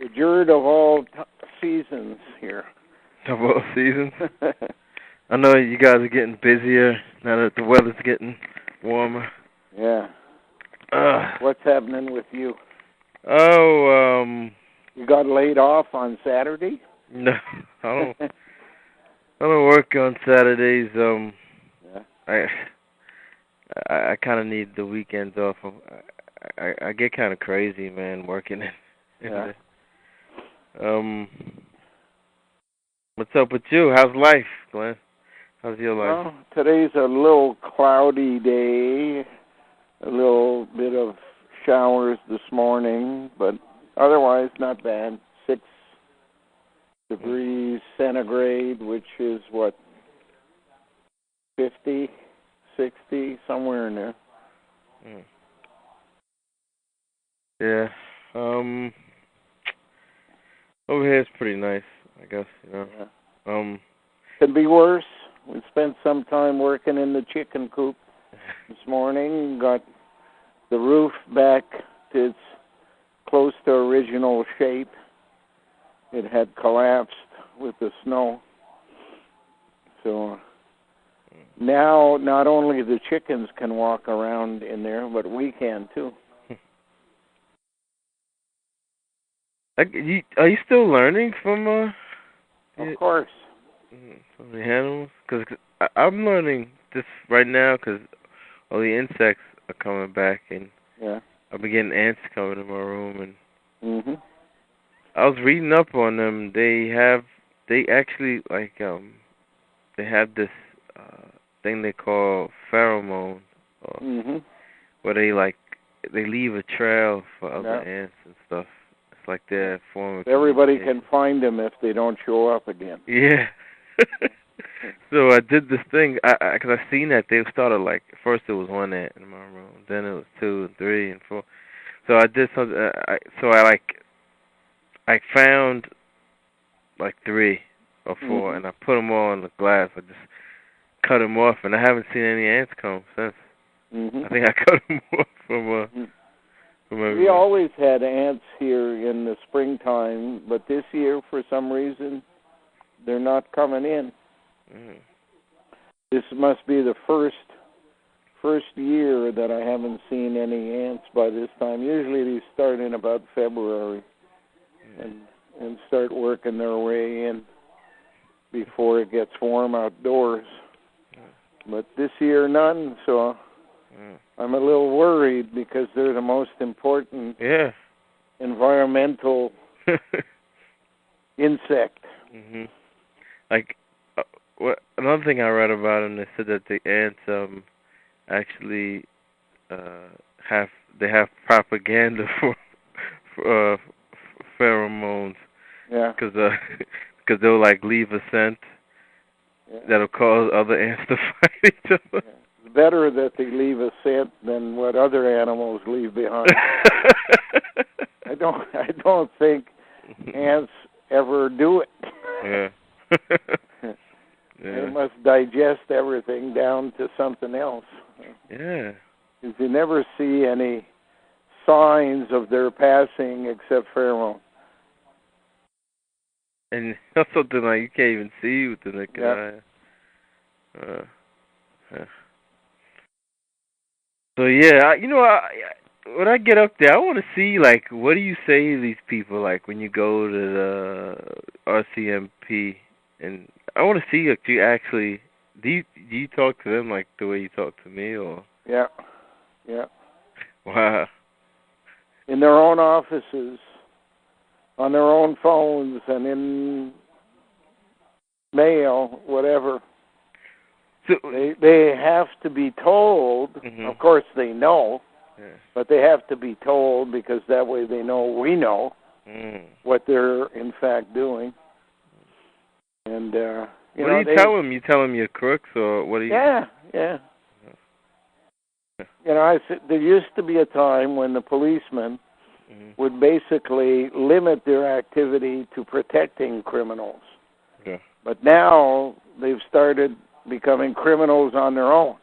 The Jerd of all seasons here. Of all seasons? I know you guys are getting busier now that the weather's getting warmer. Yeah. What's happening with you? Oh, you got laid off on Saturday? No, I don't work on Saturdays. Yeah. I kind of need the weekends off. I get kind of crazy, man, working in what's up with you? How's life, Glenn? How's your life? Well, today's a little cloudy day. A little bit of showers this morning, but otherwise not bad. 6 degrees centigrade, which is what, 50, 60, somewhere in there. Yeah. Over here it's pretty nice, I guess, you know. Yeah. Could be worse. We spent some time working in the chicken coop this morning. Got the roof back to its close to original shape. It had collapsed with the snow. So now not only the chickens can walk around in there, but we can too. Are you still learning from Of course. From the animals? Because I'm learning this right now because all the insects are coming back, and I've been getting ants coming in my room, and I was reading up on them. They actually like they have this thing they call pheromone, where they leave a trail for other ants and stuff. It's like their form of everybody can find them if they don't show up again. Yeah. So I did this thing because I seen that they started like first it was 1 ant in my room, then it was 2, 3, and 4. So I did something. I found like 3 or 4, and I put them all in the glass. I just cut them off, and I haven't seen any ants come since. I think I cut them off from We always had ants here in the springtime, but this year, for some reason, they're not coming in. This must be the first year that I haven't seen any ants by this time. Usually they start in about February and start working their way in before it gets warm outdoors. But this year, none, so I'm a little worried because they're the most important environmental insect. Like, another thing I read about them, they said that the ants actually have propaganda for pheromones. Yeah. Because they'll like leave a scent that'll cause other ants to fight each other. Yeah. It's better that they leave a scent than what other animals leave behind. I don't think ants ever do it. Yeah. They must digest everything down to something else. Yeah. Because you never see any signs of their passing except pheromone. And that's something like you can't even see with the naked eye. So when I get up there, I want to see like what do you say to these people like when you go to the RCMP, and I want to see if you actually do you talk to them like the way you talk to me or? Yeah. Wow. In their own offices, on their own phones, and in mail, whatever. So they have to be told. Of course, they know, but they have to be told because that way they know we know what they're in fact doing. And what do you tell them? You tell them you're crooks, or what do you? Yeah. You know, there used to be a time when the policemen would basically limit their activity to protecting criminals. Yeah. But now they've started becoming criminals on their own.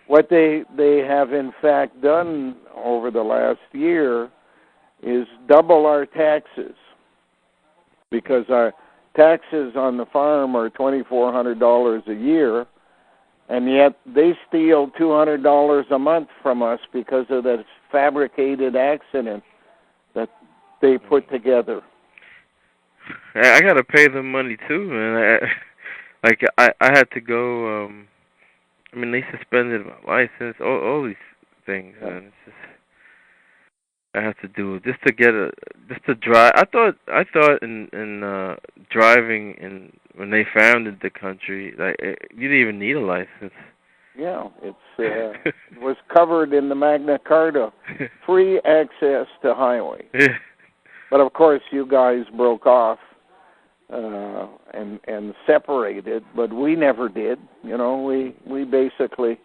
What they have in fact done over the last year is double our taxes, because our taxes on the farm are $2,400 a year, and yet they steal $200 a month from us because of that fabricated accident that they put together. I gotta pay them money too, man. I had to go. I mean, they suspended my license, all these things, and it's just I have to do just to get just to drive. I thought in driving and when they founded the country, like you didn't even need a license. Yeah, it was covered in the Magna Carta, free access to highways. Yeah. But of course, you guys broke off and separated, but we never did. You know, we basically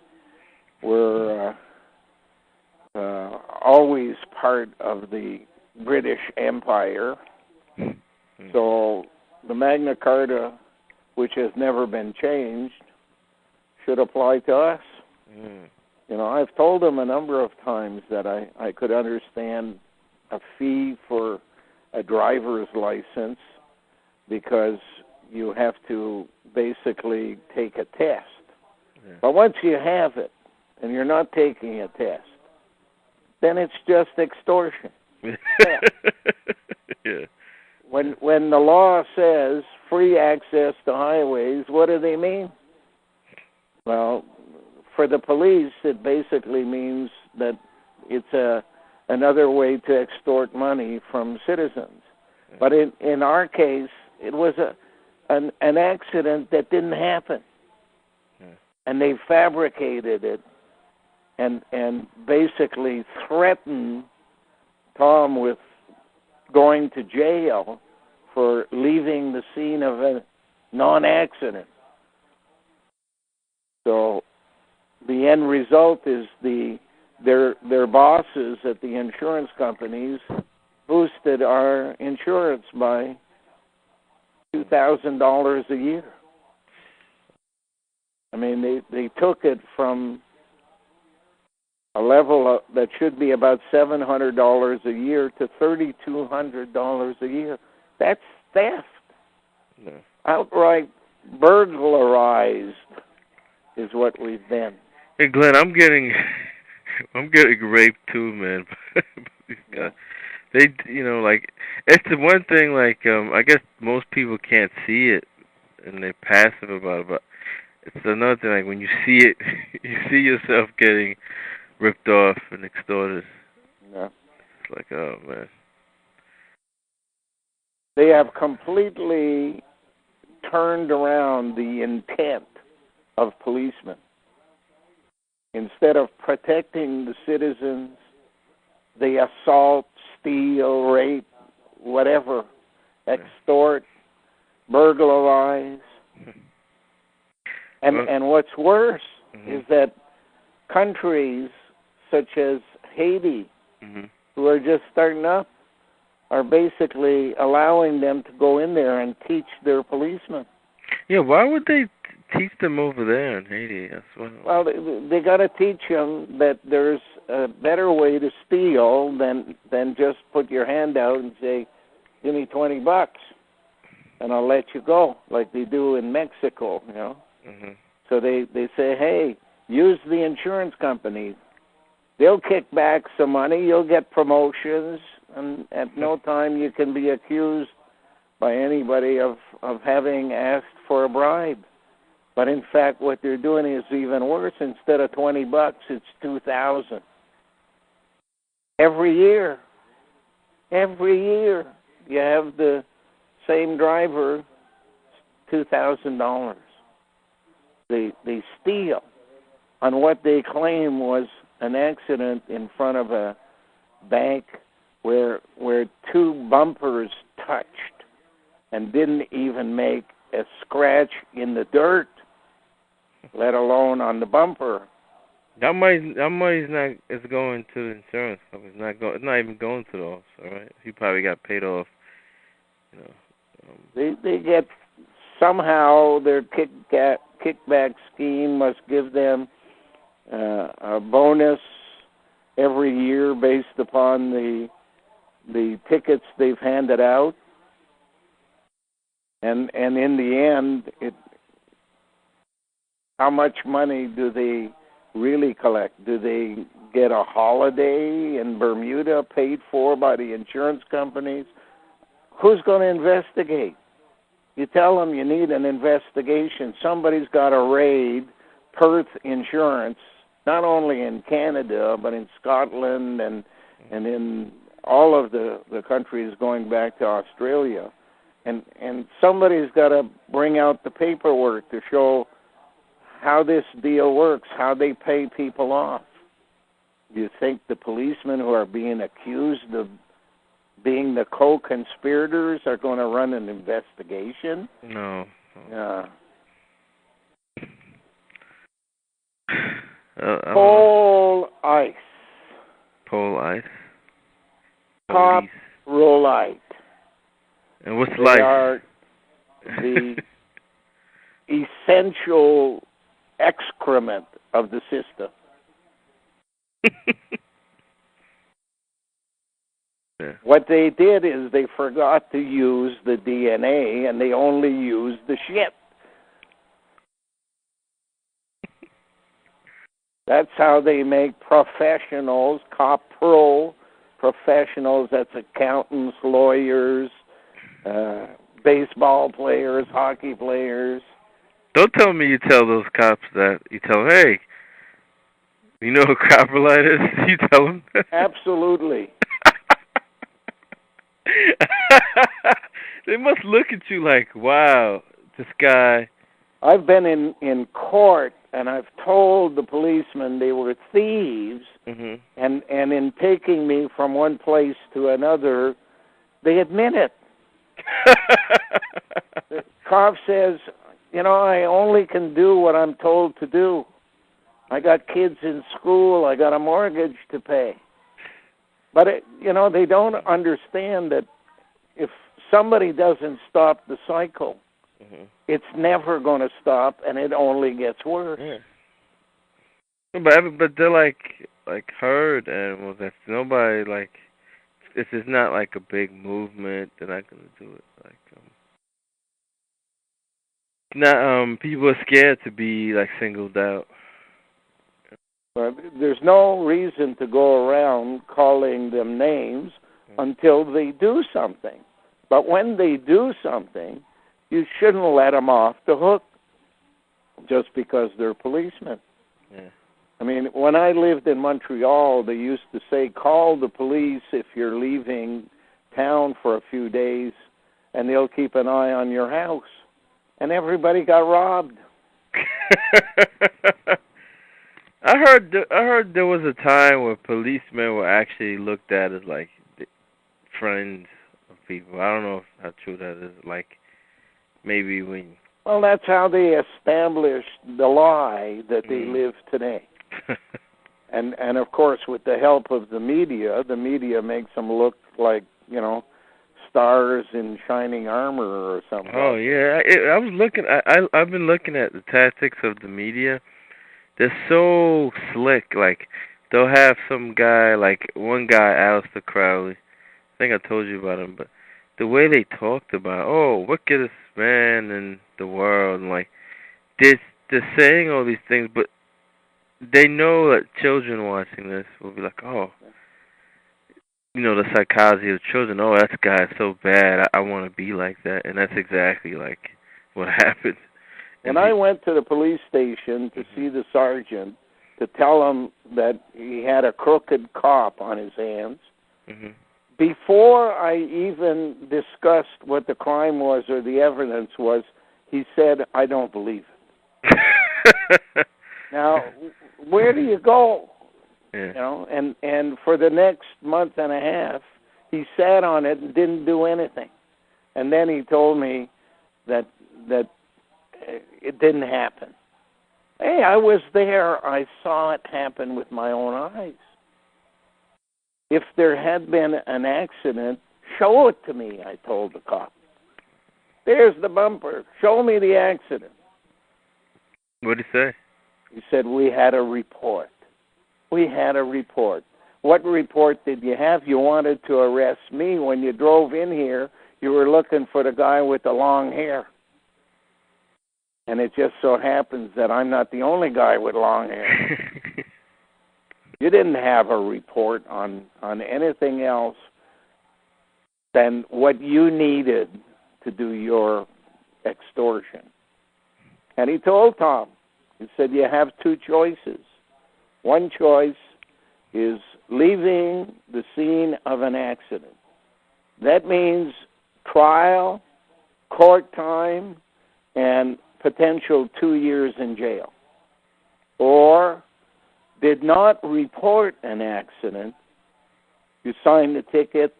were always part of the British Empire. So the Magna Carta, which has never been changed, should apply to us. You know, I've told them a number of times that I could understand a fee for a driver's license because you have to basically take a test. Yeah. But once you have it and you're not taking a test, then it's just extortion. Yeah. When the law says free access to highways, what do they mean? Well, for the police, it basically means that it's another way to extort money from citizens. Yeah. But in our case, it was an accident that didn't happen. Yeah. And they fabricated it and basically threatened Tom with going to jail for leaving the scene of a non-accident. So the end result is their bosses at the insurance companies boosted our insurance by $2,000 a year. I mean, they took it from a level that should be about $700 a year to $3,200 a year. That's theft. No. Outright burglarized is what we've been. Hey, Glenn, I'm getting raped too, man. Yeah. They, you know, like it's the one thing. Like, I guess most people can't see it and they're passive about it, but it's another thing. Like when you see it, you see yourself getting ripped off and extorted. Yeah. It's like, oh man. They have completely turned around the intent of policemen. Instead of protecting the citizens, they assault, steal, rape, whatever, extort, burglarize. And what's worse is that countries such as Haiti, who are just starting up, are basically allowing them to go in there and teach their policemen. Yeah, why would they teach them over there in Haiti as well? Well, they got to teach them that there's a better way to steal than just put your hand out and say, "Give me $20 and I'll let you go," like they do in Mexico, you know. So they say, "Hey, use the insurance company. They'll kick back some money. You'll get promotions, and at no time you can be accused by anybody of having asked for a bribe." But in fact, what they're doing is even worse. Instead of $20, it's $2,000 every year. Every year, you have the same driver, $2,000. They steal on what they claim was an accident in front of a bank where two bumpers touched and didn't even make a scratch in the dirt, let alone on the bumper. That money's not is going to the insurance company. It's not even going to the officer, right? He probably got paid off. You know. They get somehow their kickback scheme must give them a bonus every year based upon the tickets they've handed out, and in the end, how much money do they really collect? Do they get a holiday in Bermuda paid for by the insurance companies? Who's going to investigate? You tell them you need an investigation. Somebody's got to raid Perth Insurance, not only in Canada, but in Scotland and in all of the countries going back to Australia. And somebody's got to bring out the paperwork to show how this deal works, how they pay people off. Do you think the policemen who are being accused of being the co-conspirators are going to run an investigation? No. Yeah. Pole ice. Pole ice. Top rollite. And what's they life? They are the essential excrement of the system. Yeah. What they did is they forgot to use the DNA, and they only used the shit. That's how they make professionals, pro professionals. That's accountants, lawyers, baseball players, hockey players. Don't tell me you tell those cops that. You tell them, hey, you know who coprolite is? You tell them? Absolutely. They must look at you like, wow, this guy. I've been in court, and I've told the policemen they were thieves, and in taking me from one place to another, they admit it. The cop says, I only can do what I'm told to do. I got kids in school. I got a mortgage to pay. But, they don't understand that if somebody doesn't stop the cycle, it's never going to stop, and it only gets worse. Yeah. But they're like herd animals. If nobody, if it's not like a big movement, they're not going to do it. People are scared to be singled out. But there's no reason to go around calling them names until they do something. But when they do something, you shouldn't let them off the hook just because they're policemen. Yeah. I mean, when I lived in Montreal, they used to say, call the police if you're leaving town for a few days, and they'll keep an eye on your house. And everybody got robbed. I heard there was a time where policemen were actually looked at as friends of people. I don't know how true that is. Maybe when. Well, that's how they established the lie that they live today. and of course, with the help of the media makes them look like stars in shining armor or something. Oh yeah, I was looking. I've been looking at the tactics of the media. They're so slick. They'll have some guy, one guy, Aleister Crowley. I think I told you about him, but the way they talked about, wickedest man in the world, and they're saying all these things, but they know that children watching this will be like, the psychology of children. Oh, that guy's so bad. I want to be like that, and that's exactly what happened. When I went to the police station to see the sergeant to tell him that he had a crooked cop on his hands, before I even discussed what the crime was or the evidence was, he said, I don't believe it. Now, where do you go? Yeah. And for the next month and a half, he sat on it and didn't do anything. And then he told me that it didn't happen. Hey, I was there. I saw it happen with my own eyes. If there had been an accident, show it to me, I told the cop. There's the bumper. Show me the accident. What did he say? He said, we had a report. We had a report. What report did you have? You wanted to arrest me. When you drove in here, you were looking for the guy with the long hair. And it just so happens that I'm not the only guy with long hair. You didn't have a report on anything else than what you needed to do your extortion. And he told Tom, he said, you have two choices. One choice is leaving the scene of an accident. That means trial, court time, and potential 2 years in jail. Or did not report an accident, you sign the ticket,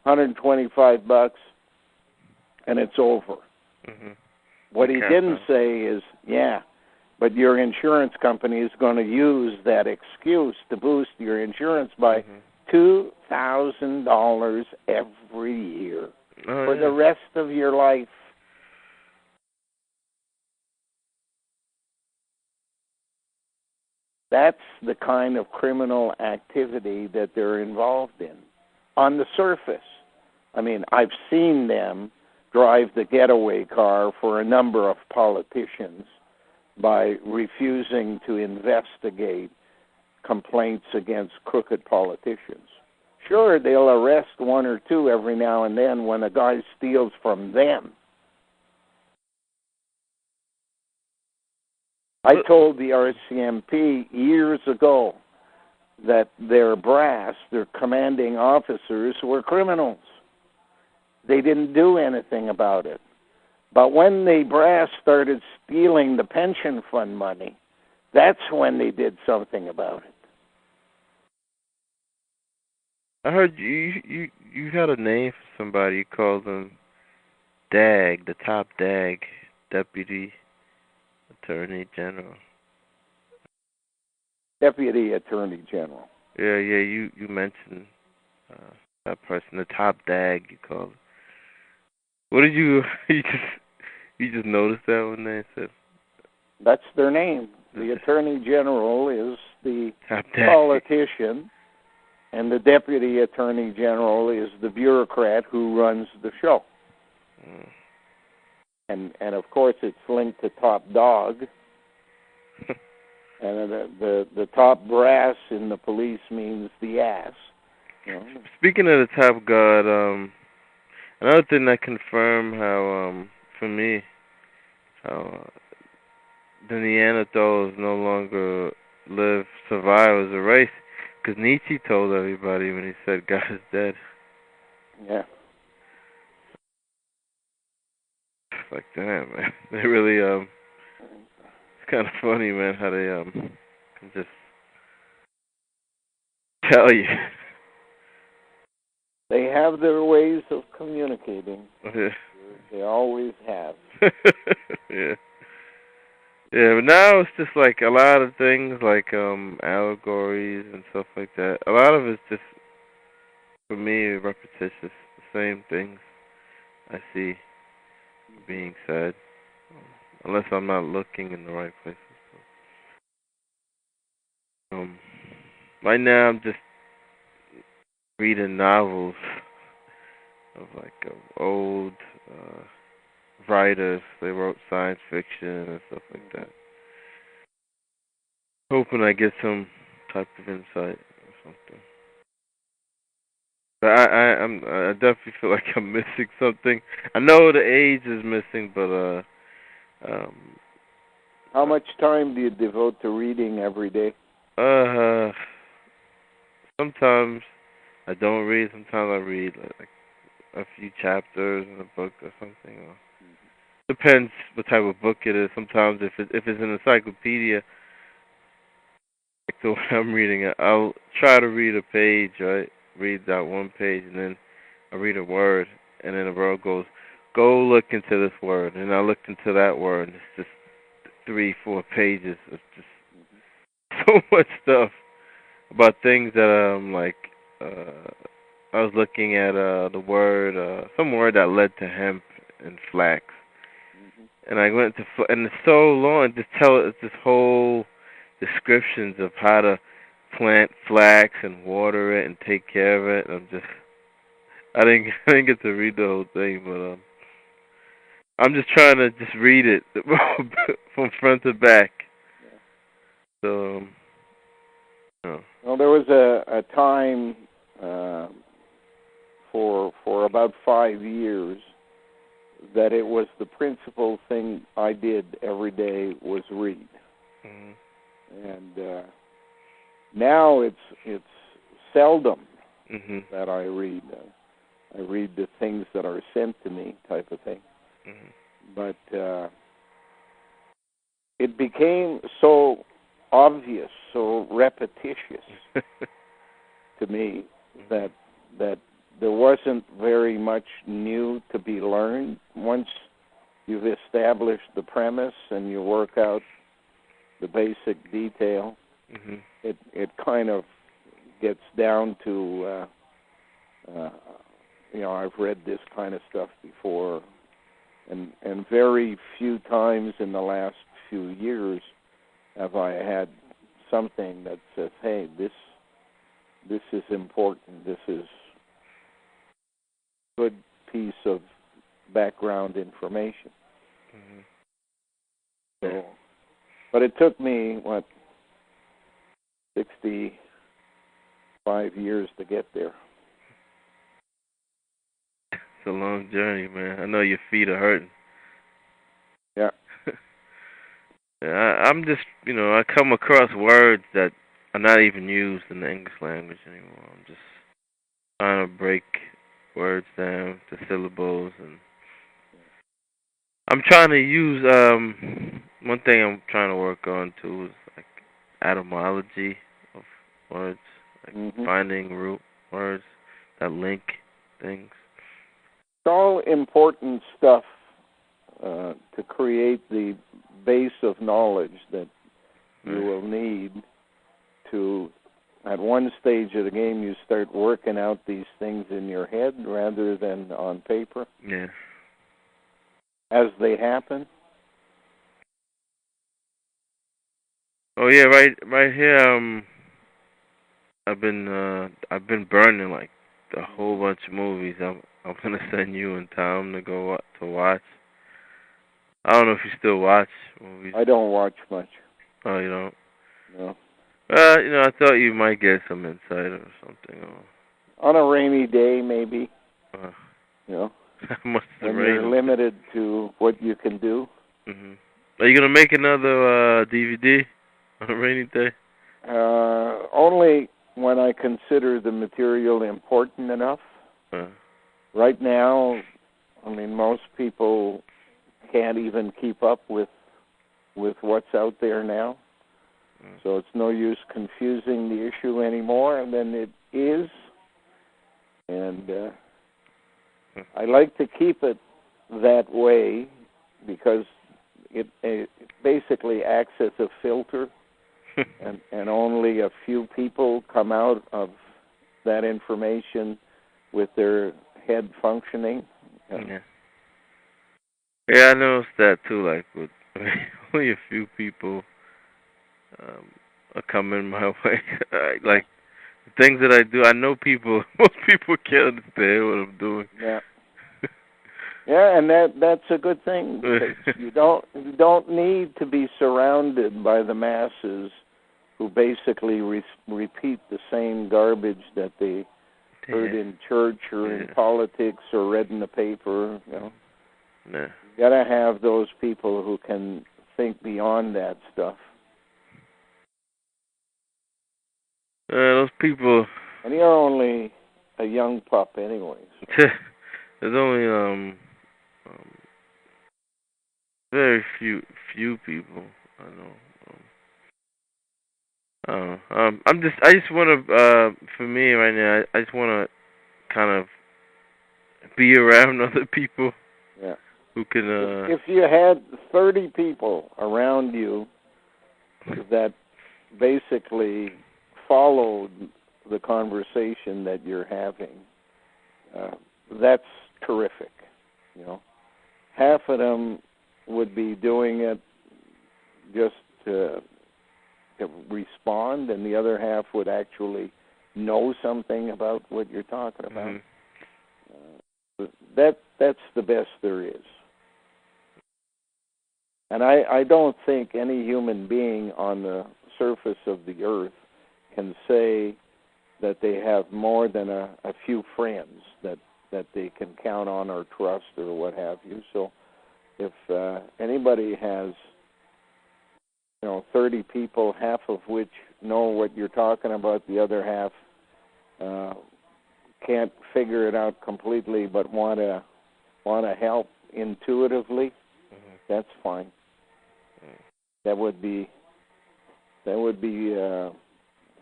$125, and it's over. Mm-hmm. What he didn't say is, yeah, but your insurance company is going to use that excuse to boost your insurance by $2,000 every year for the rest of your life. That's the kind of criminal activity that they're involved in. On the surface, I mean, I've seen them drive the Getaway car for a number of politicians by refusing to investigate complaints against crooked politicians. Sure, they'll arrest one or two every now and then when a guy steals from them. I told the RCMP years ago that their brass, their commanding officers, were criminals. They didn't do anything about it. But when the brass started stealing the pension fund money, that's when they did something about it. I heard you had a name for somebody. You called them DAG, the top DAG, Deputy Attorney General. Deputy Attorney General. Yeah, you mentioned that person, the top DAG, you called it. What did you just noticed that when they said? That's their name. The Attorney General is the politician, and the Deputy Attorney General is the bureaucrat who runs the show. And of course it's linked to top dog. And the top brass in the police means the ass. You know? Speaking of the top god, another thing that confirmed how, for me, how the Neanderthals no longer survive as a race, because Nietzsche told everybody when he said God is dead. Yeah. It's like, damn, man. They really, it's kind of funny, man, how they, can just tell you. They have their ways of communicating. They always have. Yeah. Yeah, but now it's just like a lot of things like allegories and stuff like that. A lot of it's just, for me, repetitious. The same things I see being said, unless I'm not looking in the right places. Right now I'm just reading novels of old writers. They wrote science fiction and stuff like that. Hoping I get some type of insight or something. But I definitely feel like I'm missing something. I know the age is missing, but how much time do you devote to reading every day? Sometimes I don't read. Sometimes I read like a few chapters in a book or something. Or depends what type of book it is. Sometimes if it's an encyclopedia, like the way I'm reading it, I'll try to read a page, right? Read that one page, and then I read a word, and then the word goes, go look into this word, and I look into that word, and it's just 3-4 pages of just so much stuff about things that I was looking at the word, some word that led to hemp and flax, and I went to, and it's so long, it's this whole descriptions of how to plant flax and water it and take care of it. I didn't get to read the whole thing, but I'm just trying to just read it from front to back. So, well, there was a time for about 5 years that it was the principal thing I did every day was read. Mm-hmm. And now it's seldom that I read. I read the things that are sent to me, type of thing. Mm-hmm. But it became so obvious, so repetitious to me that there wasn't very much new to be learned. Once you've established the premise and you work out the basic detail, it kind of gets down to, I've read this kind of stuff before, and very few times in the last few years have I had something that says, hey, this is important, this is a good piece of background information. Mm-hmm. So, but it took me, 65 years to get there. It's a long journey, man. I know your feet are hurting. Yeah. Yeah, I'm just, I come across words that are not even used in the English language anymore. I'm just trying to break words down to syllables, and I'm trying to use, one thing I'm trying to work on too is like etymology of words, like finding root words that link things. It's all important stuff to create the base of knowledge that you will need to, at one stage of the game, you start working out these things in your head rather than on paper. Yeah. As they happen. Oh yeah, right here. I've been burning like a whole bunch of movies. I'm gonna send you and Tom to go to watch. I don't know if you still watch movies. I don't watch much. Oh, you don't? No. I thought you might get some insight or something. On a rainy day, maybe. When you're limited to what you can do. Mm-hmm. Are you gonna make another DVD on a rainy day? Only when I consider the material important enough. Right now, most people can't even keep up with what's out there now. So it's no use confusing the issue anymore than it is. And I like to keep it that way because it basically acts as a filter, and only a few people come out of that information with their head functioning. Yeah, I noticed that too. Like with only a few people are coming my way. Like the things that I do, I know most people can't understand what I'm doing. Yeah. Yeah, and that's a good thing because you don't need to be surrounded by the masses who basically repeat the same garbage that they heard in church or in politics or read in the paper. You gotta have those people who can think beyond that stuff. Those people. And you're only a young pup, anyways. There's only very few people I know. I just want to. For me right now, I just want to kind of be around other people. Yeah. Who can. If you had 30 people around you that basically followed the conversation that you're having, that's terrific. Half of them would be doing it just respond, and the other half would actually know something about what you're talking about. That's the best there is. And I don't think any human being on the surface of the earth can say that they have more than a few friends that they can count on or trust or what have you. So if anybody has 30 people, half of which know what you're talking about, the other half can't figure it out completely but want to help intuitively, that's fine. That would be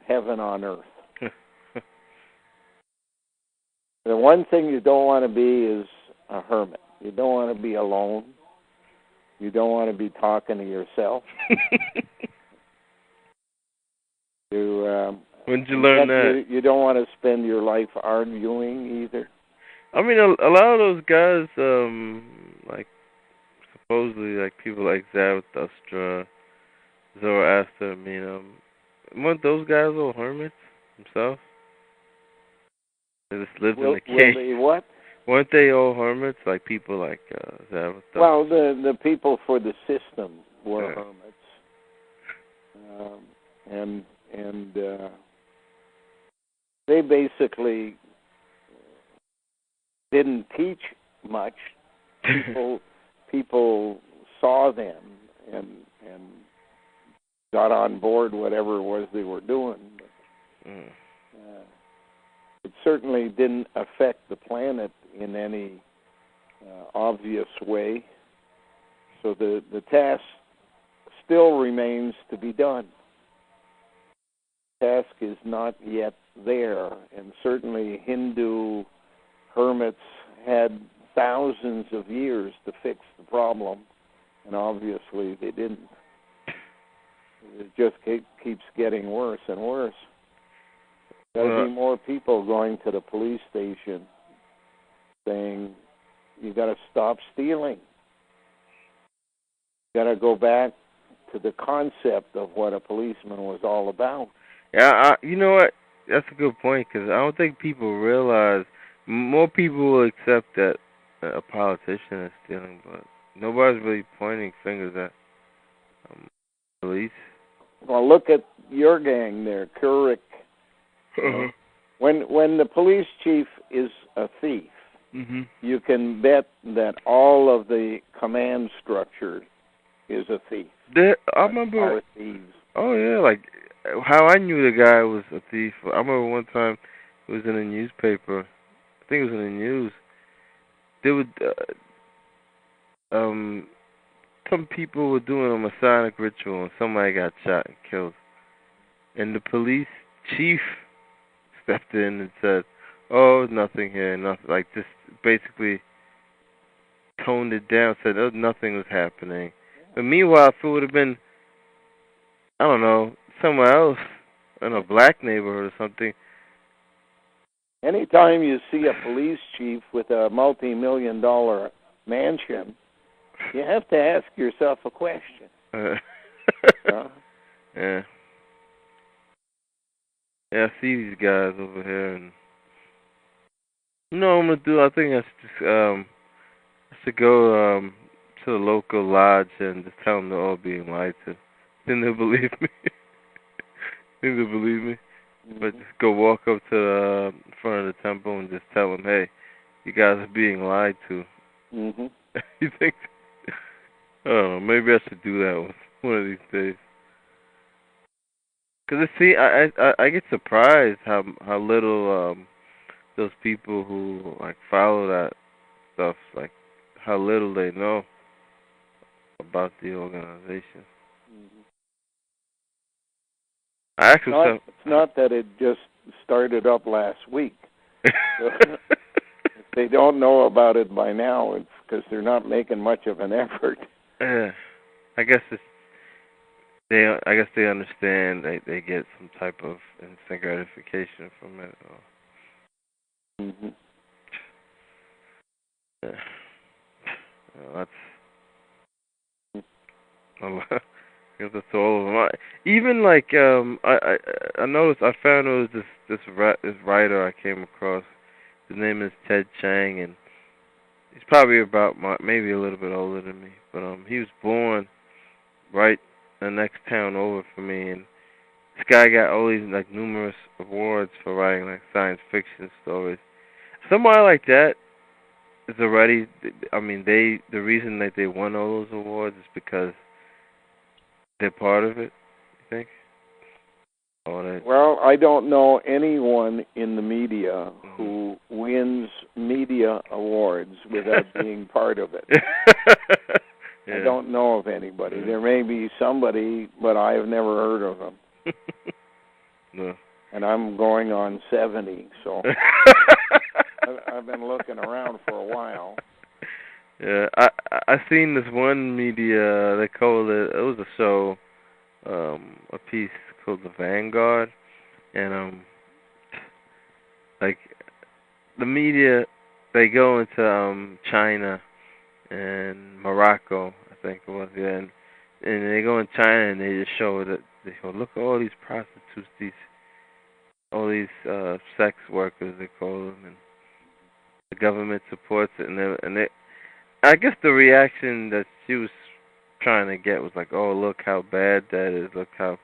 heaven on earth. The one thing you don't want to be is a hermit. You don't want to be alone. You don't want to be talking to yourself. When did you learn that? You don't want to spend your life arguing either. I mean, a lot of those guys, like supposedly, like people like Zarathustra, Zoroaster. I mean, weren't those guys all hermits themselves? They just lived in the cave. They what? Weren't they all hermits, like people like Zarathustra? Well, the people for the system were hermits, and they basically didn't teach much. People saw them and got on board whatever it was they were doing. It certainly didn't affect the planet in any obvious way. So the task still remains to be done. The task is not yet there, and certainly Hindu hermits had thousands of years to fix the problem, and obviously they didn't. It just keeps getting worse and worse. There'll be more people going to the police station saying, you got to stop stealing. You got to go back to the concept of what a policeman was all about. Yeah, you know what? That's a good point, because I don't think people realize, more people will accept that a politician is stealing, but nobody's really pointing fingers at police. Well, look at your gang there, Keurig. When the police chief is a thief, you can bet that all of the command structure is a thief. I remember. Thieves. Oh yeah, like how I knew the guy was a thief. I remember one time it was in a newspaper. I think it was in the news. They would some people were doing a Masonic ritual and somebody got shot and killed. And the police chief stepped in and said, "Oh, nothing here, nothing." Like, just basically toned it down, said, "Oh, nothing was happening." But meanwhile, if it would have been, I don't know, somewhere else, in a black neighborhood or something. Anytime you see a police chief with a multi-million-dollar mansion, you have to ask yourself a question. Yeah. Yeah, I see these guys over here, and you know what I'm gonna do? I think I should go to the local lodge and just tell them they're all being lied to. Then they'll believe me. But just go walk up to the front of the temple and just tell them, "Hey, you guys are being lied to." You think? I don't know. Maybe I should do that one of these days. Because see, I get surprised how little those people who like follow that stuff, like how little they know about the organization. It's not that it just started up last week. So if they don't know about it by now, it's because they're not making much of an effort. Yeah, I guess they understand. They get some type of instant gratification from it. Yeah. Well, that's Because that's all of them. Even like I noticed I found there was this writer I came across. His name is Ted Chiang, and he's probably about maybe a little bit older than me. But he was born right the next town over from me, and this guy got all these like numerous awards for writing like science fiction stories. Somebody like that is already. I mean, the reason that they won all those awards is because they're part of it. You think? Well, I don't know anyone in the media who wins media awards without being part of it. Yeah. I don't know of anybody. There may be somebody, but I have never heard of them. No. And I'm going on 70, so I've been looking around for a while. Yeah, I seen this one media. They called it. It was a show, a piece called The Vanguard, and like the media, they go into China and Morocco, I think it was, yeah, and they go in China and they just show that they go, look at all these prostitutes, all these sex workers they call them, and the government supports it, and they I guess the reaction that she was trying to get was like, oh, look how bad that is, look how,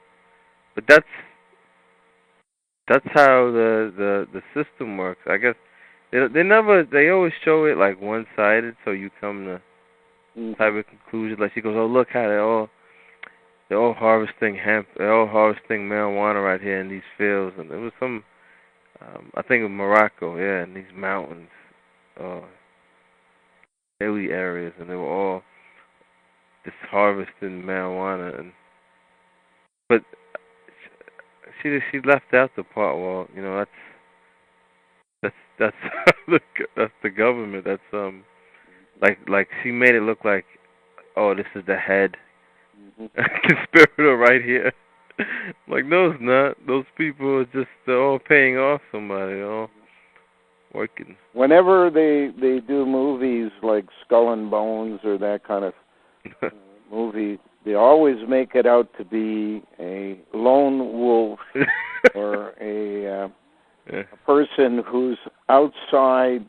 but that's how the system works. I guess they always show it like one-sided, so you come to type of conclusion. Like she goes, oh, look how they're all harvesting hemp, they're all harvesting marijuana right here in these fields, and it was some, I think of Morocco, yeah, in these mountains, hilly areas, and they were all just harvesting marijuana, but she left out the part. Well, you know, that's that's the government. That's like she made it look like, oh, this is the head conspirator right here. Like, no, it's not. Those people are just, they're all paying off somebody, they're all working. Whenever they do movies like Skull and Bones or that kind of movie, they always make it out to be a lone wolf or a person who's outside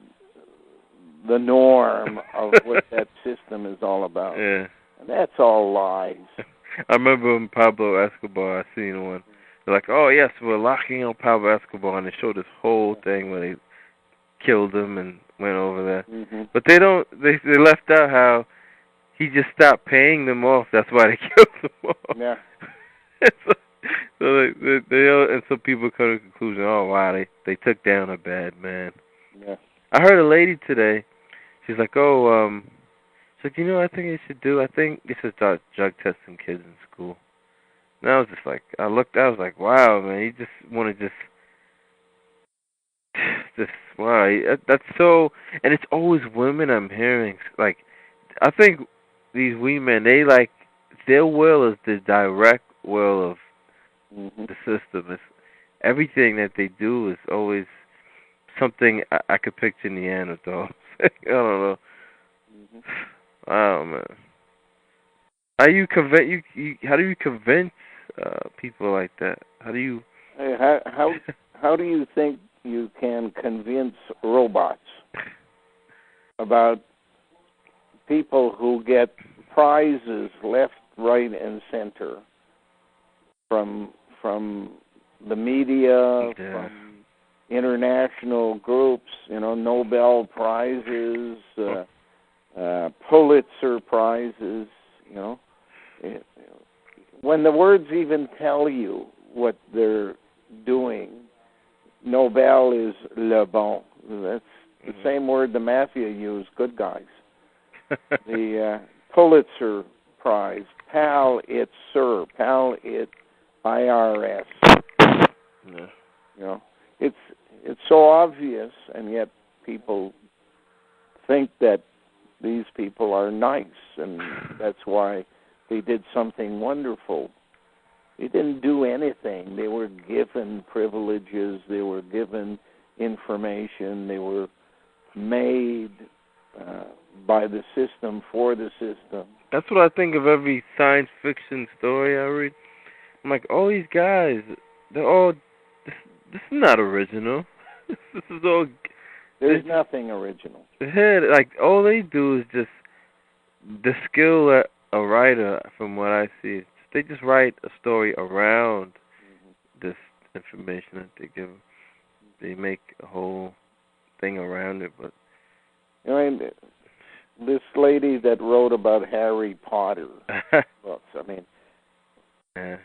the norm of what that system is all about. Yeah. And that's all lies. I remember when Pablo Escobar, I seen one. They're like, oh, yes, we're locking up Pablo Escobar, and they showed this whole thing where they killed him and went over there. Mm-hmm. But they left out how he just stopped paying them off. That's why they killed him off. Yeah. And so people come to the conclusion, oh, wow, they took down a bad man. Yeah. I heard a lady today, she's like, oh, she's like, you know what I think you should do? I think you should start drug testing kids in school. And I was just like, I was like, wow, man, you just want to wow, that's so, and it's always women I'm hearing. Like, I think these women, their will is the direct will of the system. It's, everything that they do is always something I could picture in the Neanderthals. I don't know. Wow, man. How do you convince people like that? How do you? How do you think you can convince robots about people who get prizes left, right, and center from the media, from international groups, Nobel prizes, Pulitzer prizes, when the words even tell you what they're doing, Nobel is le bon. That's the same word the mafia use, good guys. The Pulitzer Prize, pal it sir, pal it IRS. Yeah. It's so obvious, and yet people think that these people are nice, and that's why they did something wonderful. They didn't do anything. They were given privileges. They were given information. They were made by the system for the system. That's what I think of every science fiction story I read. I'm like, all these guys, they're all. This is not original. This is all. There's nothing original. Like all they do is just the skill that a writer, from what I see, they just write a story around this information that they give. They make a whole thing around it, but. I mean, this lady that wrote about Harry Potter books, I mean, yeah.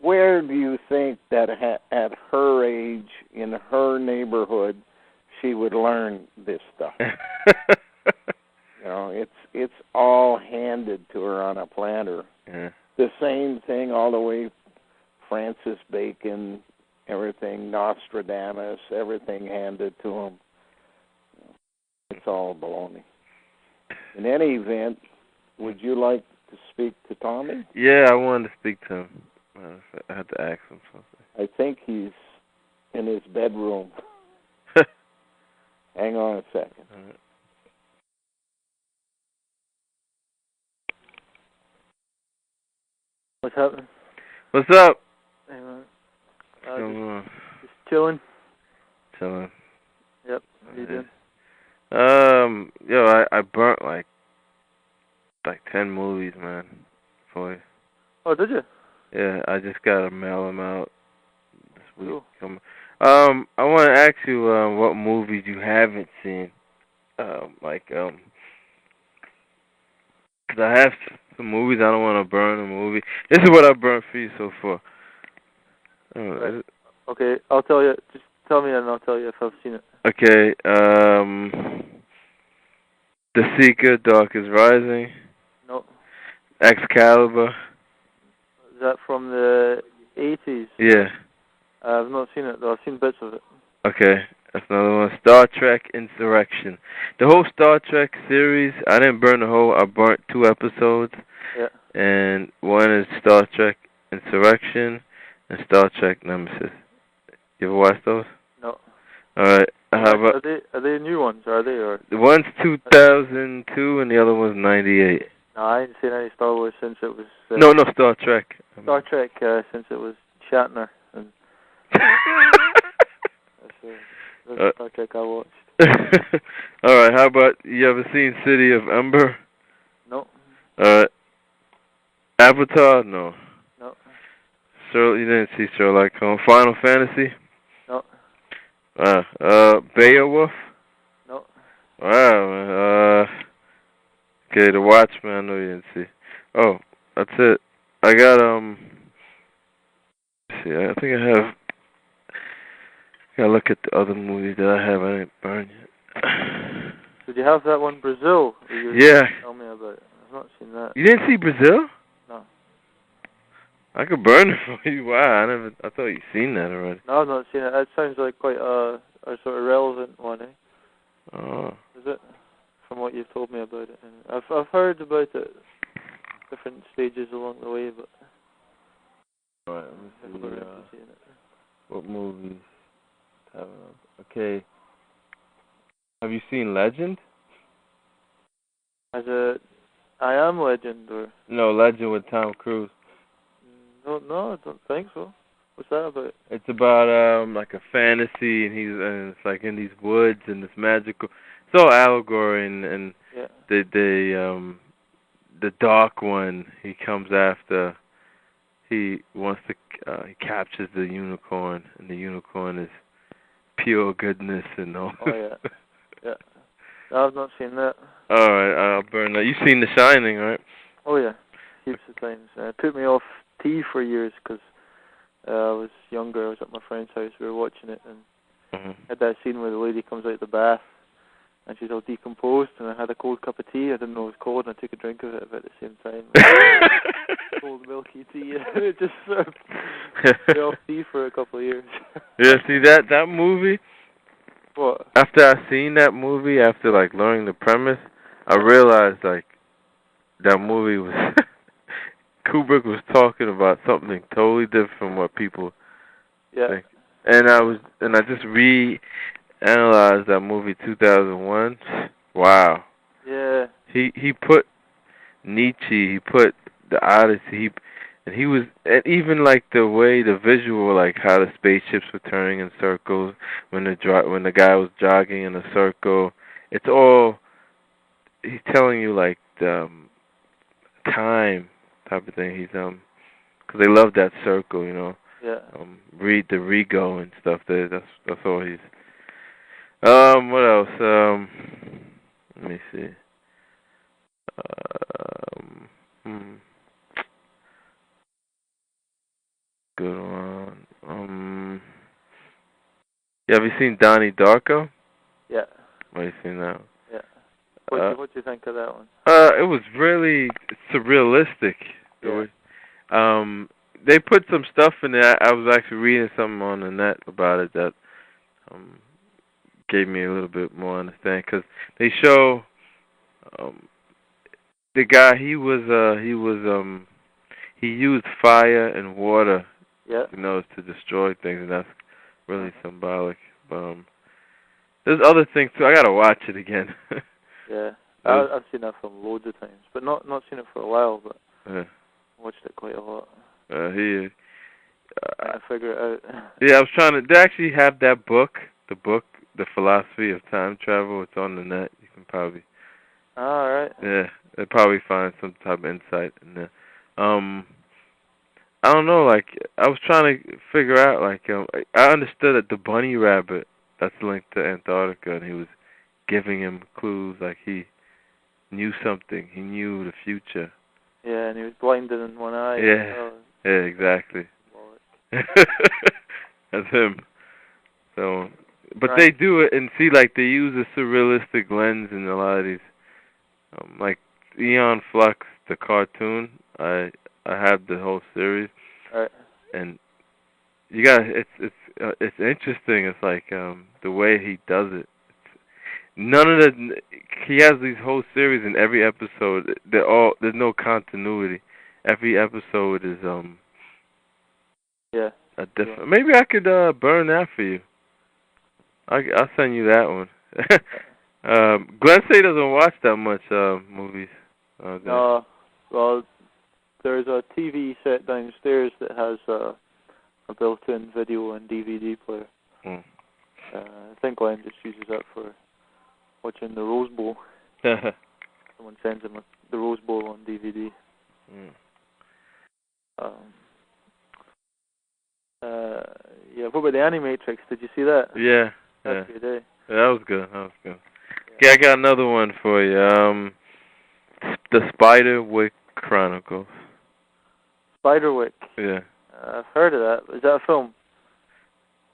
Where do you think that at her age, in her neighborhood, she would learn this stuff? It's all handed to her on a platter. Yeah. The same thing all the way, Francis Bacon, everything, Nostradamus, everything handed to him. It's all baloney. In any event, would you like to speak to Tommy? Yeah, I wanted to speak to him. I had to ask him something. I think he's in his bedroom. Hang on a second. All right. What's happening? What's up? Hey, man. Just chilling. Chilling. Yep. How you doing? I burnt like 10 movies, man, for you. Oh, did you? Yeah, I just gotta mail them out this week. Cool. I want to ask you what movies you haven't seen. 'Cause I have some movies. I don't want to burn a movie. This is what I burnt for you so far. Right. Okay, I'll tell you. Just tell me and I'll tell you if I've seen it. Okay, The Seeker, Dark is Rising. No. Excalibur. Is that from the 80s? Yeah. I've not seen it though. I've seen bits of it. Okay, that's another one. Star Trek Insurrection. The whole Star Trek series, I didn't burn the whole. I burnt 2 episodes. Yeah. And one is Star Trek Insurrection and Star Trek Nemesis. You ever watch those? No. Alright. How about... Are they new ones? Or are they? Or The one's 2002 and the other o's 98. No, I ain't seen any Star Wars since it was... No, Star Trek. Star Trek since it was Shatner. And that's the Star Trek I watched. Alright, how about, you ever seen City of Ember? No. Alright. Avatar? No. No. You didn't see Sherlock Holmes. Final Fantasy? No. Beowulf? No. Wow, man. Okay, The Watchmen, I know you didn't see. Oh, that's it. I got, let's see, I think I have, gotta look at the other movies that I have. I didn't burn yet. Did you have that one, Brazil? Yeah. Tell me about it. I've not seen that. You didn't see Brazil? No. I could burn it for you. Wow, I thought you'd seen that already. No, I've not seen it. That sounds like quite a sort of relevant one, eh? Oh. Is it? From what you've told me about it. I've heard about it different stages along the way, but alright, let me see. Seen it. What movies have okay. Have you seen Legend? I Am Legend, or? No, Legend with Tom Cruise. No, I don't think so. What's that about? It's about like a fantasy, and it's like in these woods and this magical. It's all allegory, and yeah. The dark one, he comes after. He wants to. He captures the unicorn, and the unicorn is pure goodness and all. Oh yeah, yeah. No, I've not seen that. All right, I'll burn that. You've seen The Shining, right? Oh yeah, heaps of times. It put me off tea for years because I was younger. I was at my friend's house. We were watching it, and had that scene where the lady comes out of the bath and she's all decomposed, and I had a cold cup of tea. I didn't know it was cold, and I took a drink of it about the same time. Cold milky tea, and it just sort of put me off tea for a couple of years. Yeah, see that movie? What? After I seen that movie, after like learning the premise, I realized like that movie was Kubrick was talking about something totally different from what people think. And I just reanalyzed that movie 2001. Wow. Yeah. He put Nietzsche. He put the Odyssey. And he was, and even like the way the visual, like how the spaceships were turning in circles when the guy was jogging in a circle. It's all he's telling you like the time type of thing. He's because they love that circle, you know. Yeah. Read the Rego and stuff. That's all he's. What else? Let me see. Good one. Yeah, have you seen Donnie Darko? Yeah. Have you seen that? Yeah. What do you think of that one? It was really surrealistic. Yeah. They put some stuff in there. I was actually reading something on the net about it that gave me a little bit more understanding, because they show the guy. He used fire and water, yeah, you know, to destroy things, and that's really symbolic. There's other things too. I gotta watch it again. Yeah, I've seen that film loads of times, but not seen it for a while, but watched it quite a lot. Trying to figure it out. Yeah, I was trying to. They actually have that book, The Philosophy of Time Travel. It's on the net. You can probably. All right. Yeah, they probably find some type of insight in there. I don't know. Like, I was trying to figure out. Like, I understood that the bunny rabbit that's linked to Antarctica, and he was giving him clues. Like, he knew something. He knew the future. Yeah, and he was blinded in one eye. Yeah. Yeah, exactly. That's him. So, but right. they do it, and see, like, they use a surrealistic lens in a lot of these. Like Aeon Flux, the cartoon. I have the whole series. Right. And you got it's interesting. It's like the way he does it. He has these whole series, and every episode there's no continuity. Every episode is yeah, a different. Maybe I could burn that for you. I'll send you that one. Glen Kealey doesn't watch that much movies. No, well, there's a TV set downstairs that has a built-in video and DVD player. I think Glenn just uses that for watching the Rose Bowl. Someone sends him the Rose Bowl on DVD. Yeah, what about the Animatrix? Did you see that? Yeah. That's good, eh? Yeah, that was good. Okay, I got another one for you. The Spiderwick Chronicles. Spiderwick? Yeah. I've heard of that. Is that a film?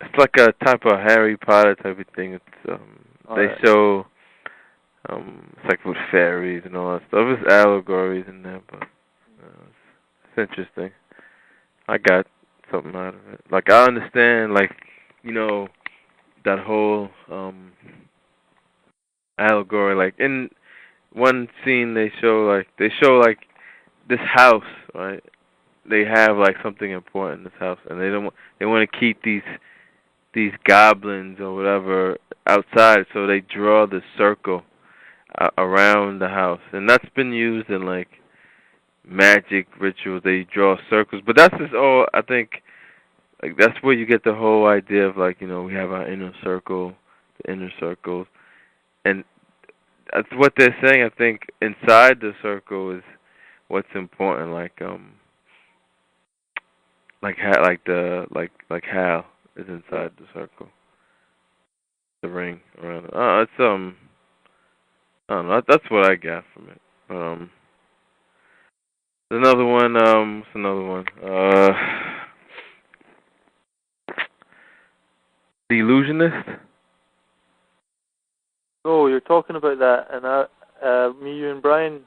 It's like a type of Harry Potter type of thing. It's they show it's like with fairies and all that stuff. There's allegories in there, but it's interesting. I got something out of it. Like, I understand, like, you know, that whole allegory. Like, in one scene they show like this house, right? They have like something important in this house, and they want to keep these goblins or whatever outside, so they draw the circle around the house, and that's been used in like magic rituals. They draw circles, but that's just all. I think like that's where you get the whole idea of, like, you know, we have our inner circle, the inner circles, and that's what they're saying. I think inside the circle is what's important, like Hal is inside the circle, the ring around it. It's I don't know. That's what I got from it. There's another one. What's another one? The Illusionist. Oh, you're talking about that, and me, you, and Brian,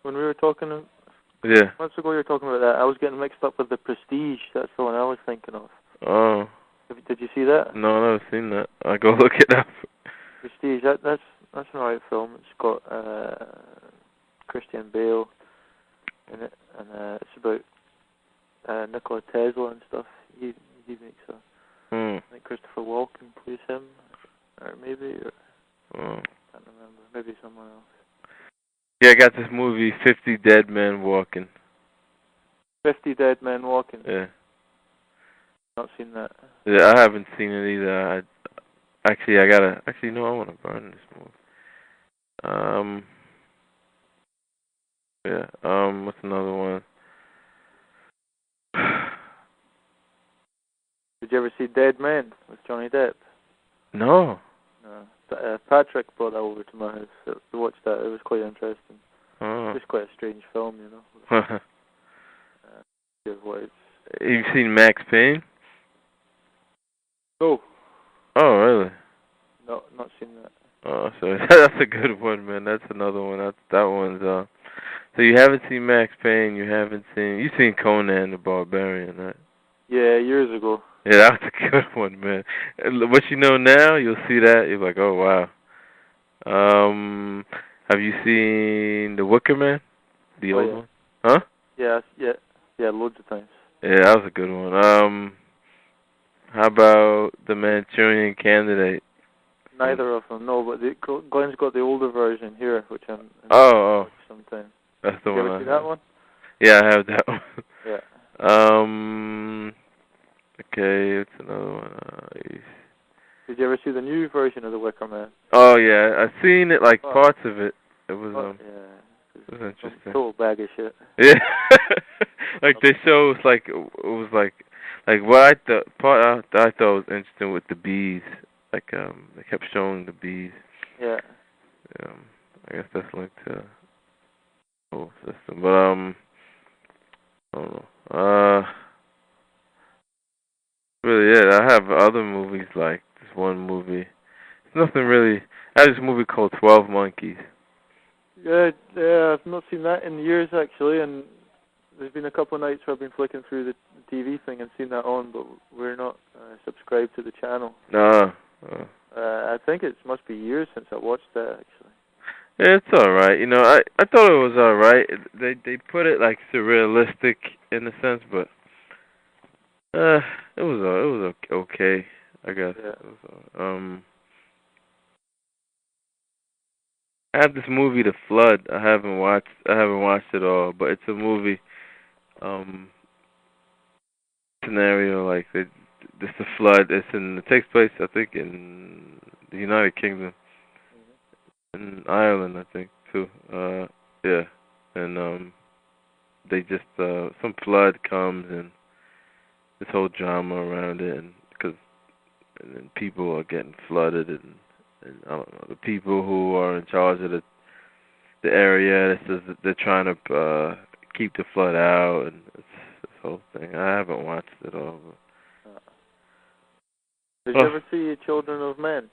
when we were talking months ago, you were talking about that. I was getting mixed up with The Prestige. That's the one I was thinking of. Oh. Did you see that? No, I've never seen that. I'll go look it up. Prestige. That's an alright film. It's got Christian Bale in it, and it's about Nikola Tesla and stuff. He makes I think Christopher Walken plays him, or maybe, I can't remember. Maybe someone else. Yeah, I got this movie, 50 Dead Men Walking. 50 Dead Men Walking. Yeah. Not seen that. Yeah, I haven't seen it either. I gotta. Actually, no, I want to burn this movie. Yeah. What's another one? Did you ever see Dead Men with Johnny Depp? No. No. Patrick brought that over to my house to watch that. It was quite interesting. Oh. It's quite a strange film, you know. You've seen Max Payne? No. Oh, really? No, not seen that. Oh, so that's a good one, man. That's another one. That one's So you haven't seen Max Payne? You've seen Conan the Barbarian, right? Yeah, years ago. Yeah, that was a good one, man. What you know now, you'll see that, you're like, oh wow. Have you seen The Wicker Man? The old one? Huh? Yeah, loads of times. Yeah, that was a good one. How about The Manchurian Candidate? Neither of them, no, but Glen's got the older version here, which I'm Oh. sometimes. That's the one. one. You ever see that one? Yeah, I have that one. Yeah. Okay, it's another one. Did you ever see the new version of The Wicker Man? Oh yeah, I've seen it, like parts of it. It was it was interesting. Total bag of shit. Yeah, like they show it was like what I thought was interesting with the bees. Like they kept showing the bees. Yeah. I guess that's linked to the whole system, but I don't know. Really, yeah, I have other movies like this one movie. It's nothing really. I have this movie called 12 Monkeys. Yeah, I've not seen that in years actually, and there's been a couple of nights where I've been flicking through the TV thing and seen that on, but we're not subscribed to the channel. No. I think it must be years since I watched that actually. Yeah, it's alright. You know, I thought it was alright. They put it like surrealistic in a sense, but it was okay, I guess. Yeah. It was, I have this movie, The Flood. I haven't watched it all, but it's a movie scenario like this the flood. It takes place, I think, in the United Kingdom, in Ireland, I think too. Yeah, and they just some flood comes and this whole drama around it, and then people are getting flooded, and I don't know, the people who are in charge of the area, they're trying to keep the flood out, and it's this whole thing. I haven't watched it all. But Did you ever see Children of Men?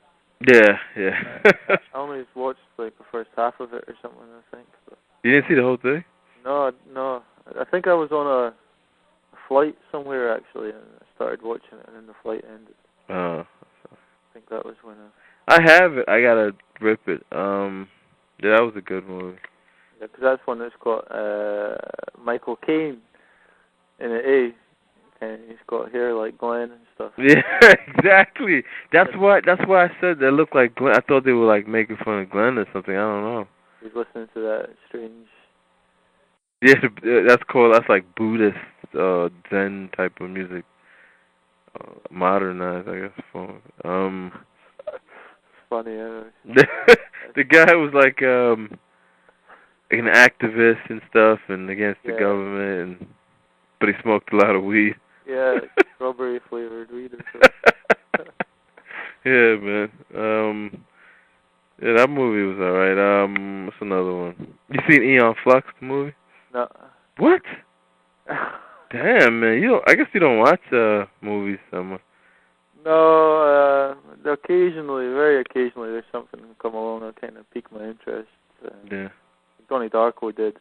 Yeah. I only watched like the first half of it or something, I think. But You didn't see the whole thing? No. I think I was on a flight somewhere actually, and I started watching it, and then the flight ended. Oh. I think that was when I have it. I gotta rip it. Yeah, that was a good movie. Yeah, because that's one that's got Michael Caine in it, and he's got hair like Glen and stuff. Yeah, exactly. That's why I said they look like Glen. I thought they were like making fun of Glen or something. I don't know. He's listening to that strange. Yeah, that's like Buddhist Zen type of music. Modernized, I guess. Funny, the guy was like an activist and stuff, and against the government, but he smoked a lot of weed. Yeah, like strawberry flavored weed or something. Yeah, man. Yeah, that movie was alright. What's another one? You seen Eon Flux, the movie? No. What? Damn, man. I guess you don't watch movies so much. No, occasionally, very occasionally, there's something come along that kind of pique my interest. Yeah. Donnie Darko did.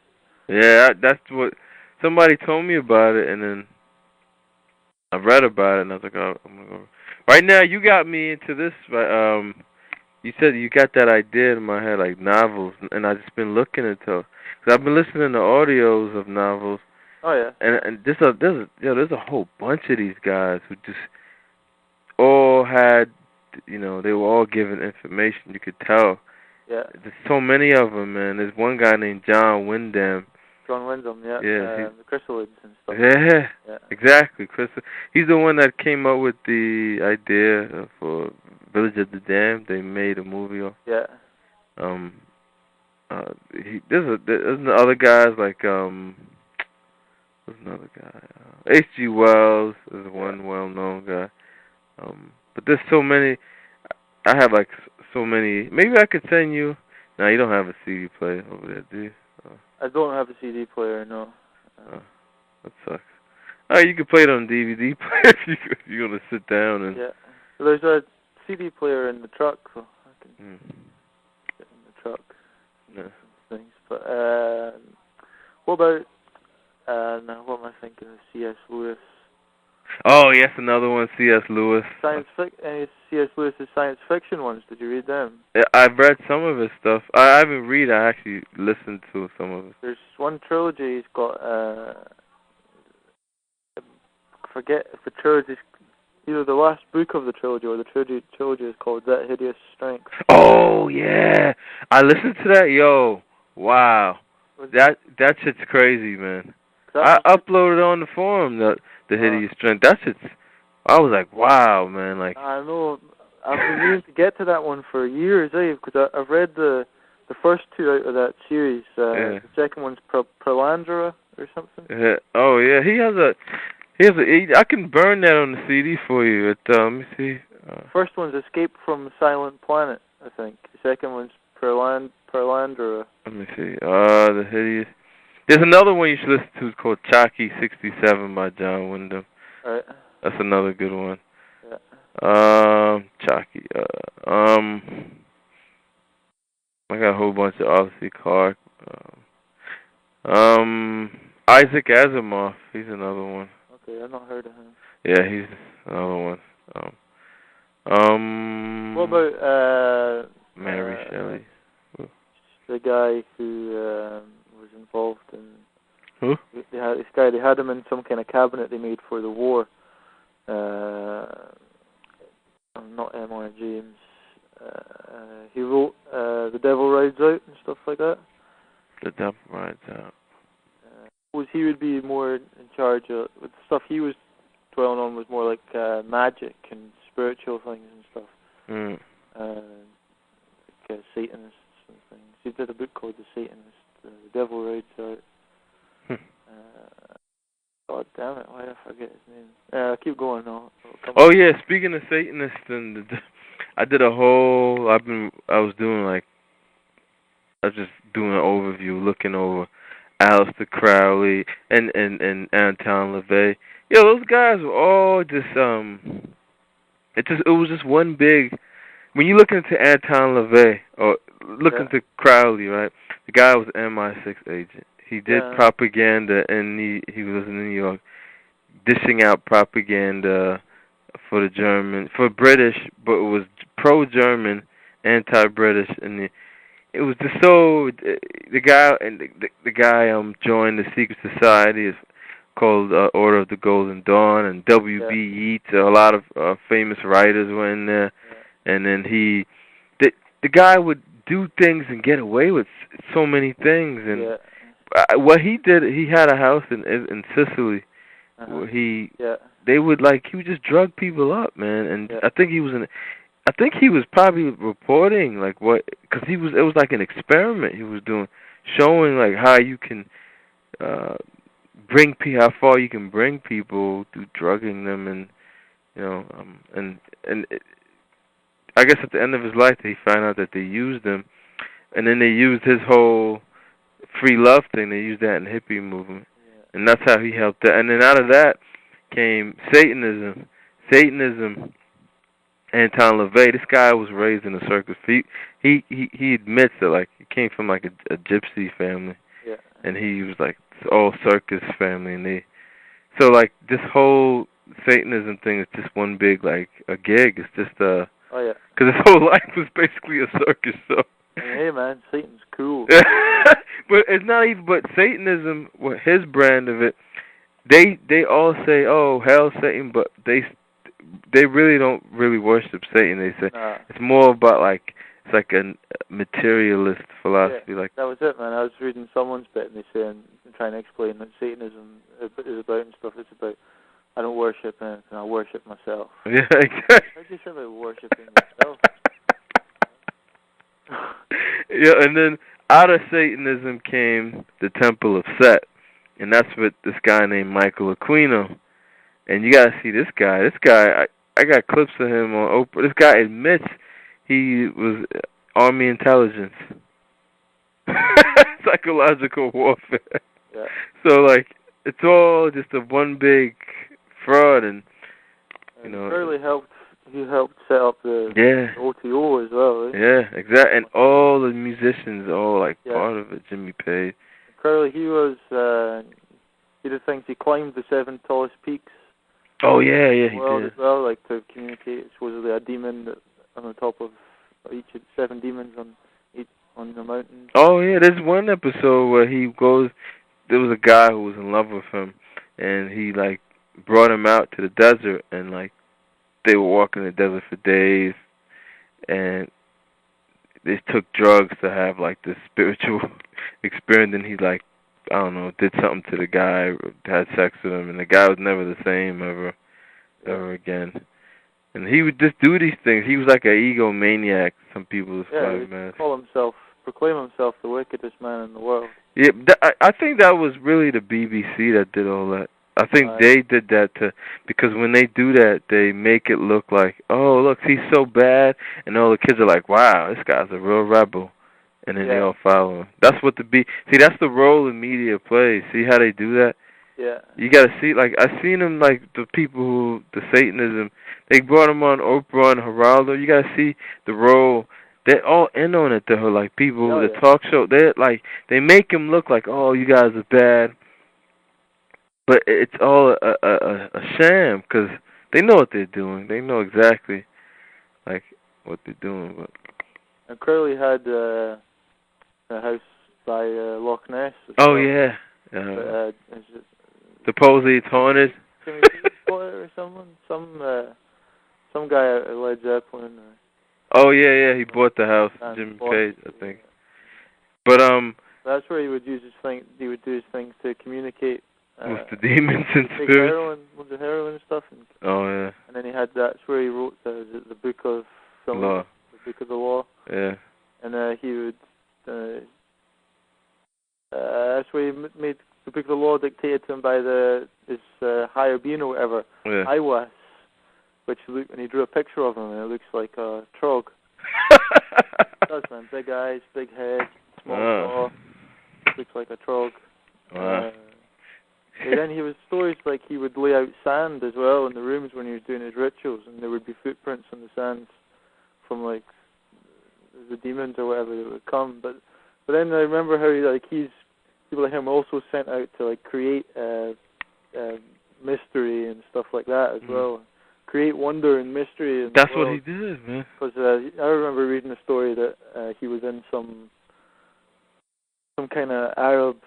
Yeah, that's what somebody told me about it, and then I read about it, and I was like, oh, I'm gonna go. Right now, you got me into this. You said you got that idea in my head, like novels, and I just been looking into. Cause I've been listening to audios of novels. Oh yeah. And there's a whole bunch of these guys who just all had, they were all given information. You could tell Yeah. There's so many of them, man. There's one guy named John Wyndham. John Wyndham, yeah. Yeah. The chrysalids and stuff. Yeah. Exactly, Chris. He's the one that came up with the idea for Village of the Damned. They made a movie off. Yeah. There's other guys like there's another guy. H.G. Wells is one well-known guy. But there's so many. I have like so many. Maybe I could send you. No, you don't have a CD player over there, do you? I don't have a CD player, no. That sucks. Oh, you can play it on DVD player if you're gonna sit down and. Yeah. There's a CD player in the truck, so I can get in the truck. Yeah. Things, but what about? Now what am I thinking of? C.S. Lewis. Oh, yes, another one, C.S. Lewis. Any C.S. Lewis's science fiction ones? Did you read them? Yeah, I've read some of his stuff. I haven't read. I actually listened to some of it. There's one trilogy he's got. I forget if the trilogy, either the last book of the trilogy or the trilogy is called That Hideous Strength. Oh yeah, I listened to that. Yo, wow, that shit's crazy, man. I uploaded on the forum the Hideous Strength. That shit's. I was like, wow, man. Like I know. I've been meaning to get to that one for years, because I've read the first two out of that series. The second one's Perlandra or something. Yeah. Oh yeah, he has a. I can burn that on the CD for you. Let me see. First one's Escape from the Silent Planet, I think. The second one's Perlandra. Let me see. The Hideous. There's another one you should listen to. It's called Chalky 67 by John Wyndham. Right. That's another good one. Yeah. Chalky. I got a whole bunch of Arthur Clarke. Isaac Asimov. He's another one. Okay, I've not heard of him. Yeah, he's another one. What about Mary Shelley? The guy who was involved in. Who? They had him in some kind of cabinet they made for the war. Not M.R. James. He wrote The Devil Rides Out and stuff like that. The Devil Rides Out. He would be more in charge of the stuff he was dwelling on was more like magic and spiritual things and stuff. Like Satanists and things. He did a book called The Satanist, The Devil Rides Out. God damn it, why did I forget his name? Keep going now. Oh yeah, speaking of Satanists, I did a whole. I was just doing an overview, looking over Aleister Crowley and Anton LaVey. Yo, those guys were all just it was just one big. When you look into Anton LaVey or look into Crowley, right? The guy was an MI6 agent. He did propaganda, and he was in New York, dishing out propaganda for for British, but it was pro-German, anti-British, and it was just so. The guy joined the secret society. It's called Order of the Golden Dawn, and W.B. Yeats. A lot of famous writers were in there, and then the guy would do things and get away with so many things, and what he did, he had a house in Sicily, where they would he would just drug people up, man, and I think he was probably reporting because it was like an experiment he was doing, showing how you can how far you can bring people through drugging them, and I guess at the end of his life he found out that they used him, and then they used his whole free love thing. They used that in the hippie movement, and that's how he helped that. And then out of that came Satanism. Anton LaVey, this guy was raised in a circus. He admits that he came from a gypsy family, and he was all circus family, and this whole Satanism thing is just one big a gig. It's just because his whole life was basically a circus. So hey man, Satan's cool. But it's not even. But Satanism, his brand of it, they all say, "Oh, hell, Satan," but they really don't really worship Satan. They say it's more about it's like a materialist philosophy. Yeah, like that was it, man. I was reading someone's bit and they saying, trying to explain what Satanism is about and stuff. It's about, I don't worship anything, I worship myself. Yeah, exactly. How do you say about worshiping yourself? Yeah, and then out of Satanism came the Temple of Set, and that's with this guy named Michael Aquino. And you gotta see this guy. This guy, I got clips of him on Oprah. This guy admits he was Army intelligence, psychological warfare. Yeah. So like, it's all just a one big fraud, and you know. He helped set up the OTO as well, right? Yeah, exactly. And all the musicians, all like part of it. Jimmy Page. Curly, he did things. He climbed the 7 tallest peaks. Oh yeah, he did. As well, like to communicate. Supposedly a demon on the top of each of 7 demons on the mountain. Oh yeah, there's one episode where he goes. There was a guy who was in love with him, and he like brought him out to the desert, and like they were walking in the desert for days, and they took drugs to have like this spiritual experience. And he like, I don't know, did something to the guy, had sex with him, and the guy was never the same ever again. And he would just do these things. He was like an egomaniac. Some people proclaim himself the wickedest man in the world. Yeah, I think that was really the BBC that did all that. I think they did that because when they do that, they make it look like, oh, look, he's so bad, and all the kids are like, wow, this guy's a real rebel, and then they all follow him. That's what see, that's the role the media plays. See how they do that? Yeah. You gotta see, like, I seen them, like, the people the Satanism, they brought him on Oprah and Geraldo. You gotta see the role. They're all in on it, though. Like, people, the talk show, they make him look like, oh, you guys are bad. But it's all a sham, because they know what they're doing. They know exactly, like, what they're doing. But. And Crowley had a house by Loch Ness. Oh, yeah. Supposedly it's haunted. Jimmy or someone? Some guy at Led Zeppelin. Oh, yeah, he bought the house, Jimmy Page, I think. But, that's where he would use his thing. He would do his things to communicate with the demons and spirits. Heroin and stuff. Oh yeah. And then that's where he wrote the book of law. The book of the law. Yeah. And he would. That's where he made the book of the law dictated to him by his higher being or whatever. Yeah. Iwas, which when he drew a picture of him, and it looks like a trog. It does, man. Big eyes, big head, small jaw. Looks like a trog. And then he was stories like he would lay out sand as well in the rooms when he was doing his rituals, and there would be footprints on the sand from like the demons or whatever that would come. But then I remember how people like him also sent out to like create mystery and stuff like that as well, create wonder and mystery. That's what he did, man. Because I remember reading a story that he was in some kind of Arab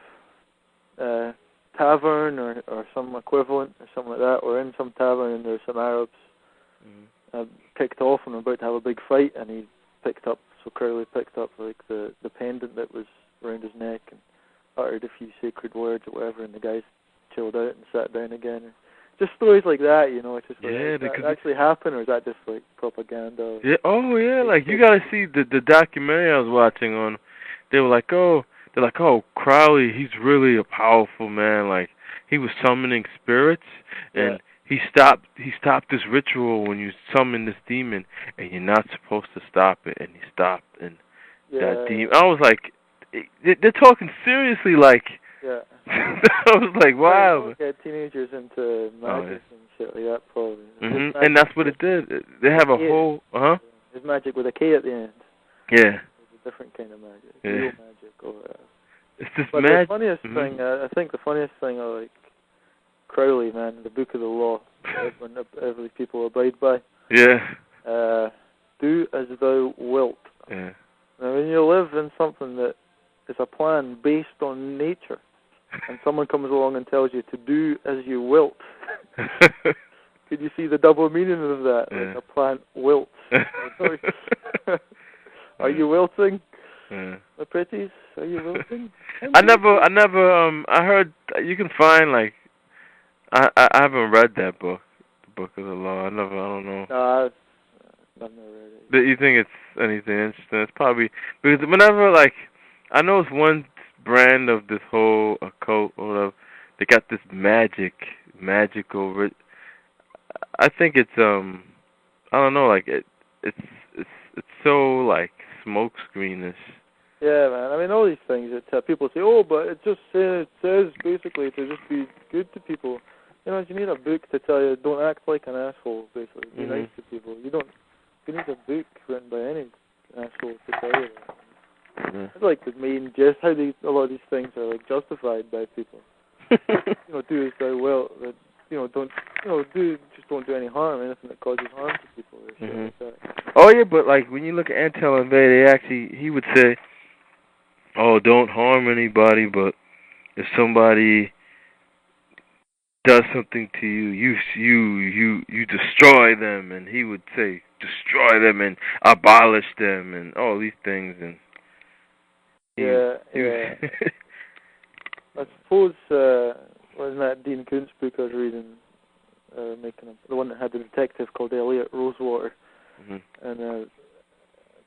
tavern or some equivalent or something like that, or in some tavern, and there's some Arabs picked off and about to have a big fight, and he Crowley picked up like the pendant that was around his neck and uttered a few sacred words or whatever, and the guys chilled out and sat down again. Just stories like that, you know. It's just like, did that actually happen, or is that just like propaganda? Yeah. Oh yeah, like you gotta see the documentary I was watching on. They were like, they're like, oh, Crowley, he's really a powerful man. Like, he was summoning spirits, and he stopped this ritual when you summon this demon, and you're not supposed to stop it, and he stopped, and that demon. I was like, they're talking seriously, like. Yeah. I was like, wow. Get teenagers into magic and shit like that, probably. And that's what it did. They have a whole, There's magic with a K at the end. Yeah. Different kind of magic, real magic, or it's just but the funniest thing, I think the funniest thing, I like Crowley, man, the Book of the Law, every people abide by. Yeah. Do as thou wilt. Yeah. Now, when you live in something that is a plan based on nature, and someone comes along and tells you to do as you wilt, could you see the double meaning of that? Yeah. Like a plant wilts. Are you wilting? Yeah. The pretties? Are you wilting? I heard you can find like I haven't read that book, the Book of the Law. I don't know. No, I've never read it. Do you think it's anything interesting? It's probably because whenever like I know it's one brand of this whole occult or whatever, they got this magical. I think it's I don't know, like it's so like smoke screenish. Yeah, man. I mean, all these things that people say, oh, but it says basically to just be good to people. You know, you need a book to tell you don't act like an asshole. Basically, be nice to people. You need a book written by any asshole to tell you that. Yeah. It's like the main gist how a lot of these things are like justified by people. Do as thou wilt. Don't do any harm. Anything that causes harm to people. Or shit like that. Oh yeah, but like when you look at Antel and Vey, he would say, "Oh, don't harm anybody, but if somebody does something to you, you destroy them," and he would say, "Destroy them and abolish them," and all these things, and yeah. I suppose wasn't that Dean Koontz book I was reading, the one that had the detective called Elliot Rosewater, and there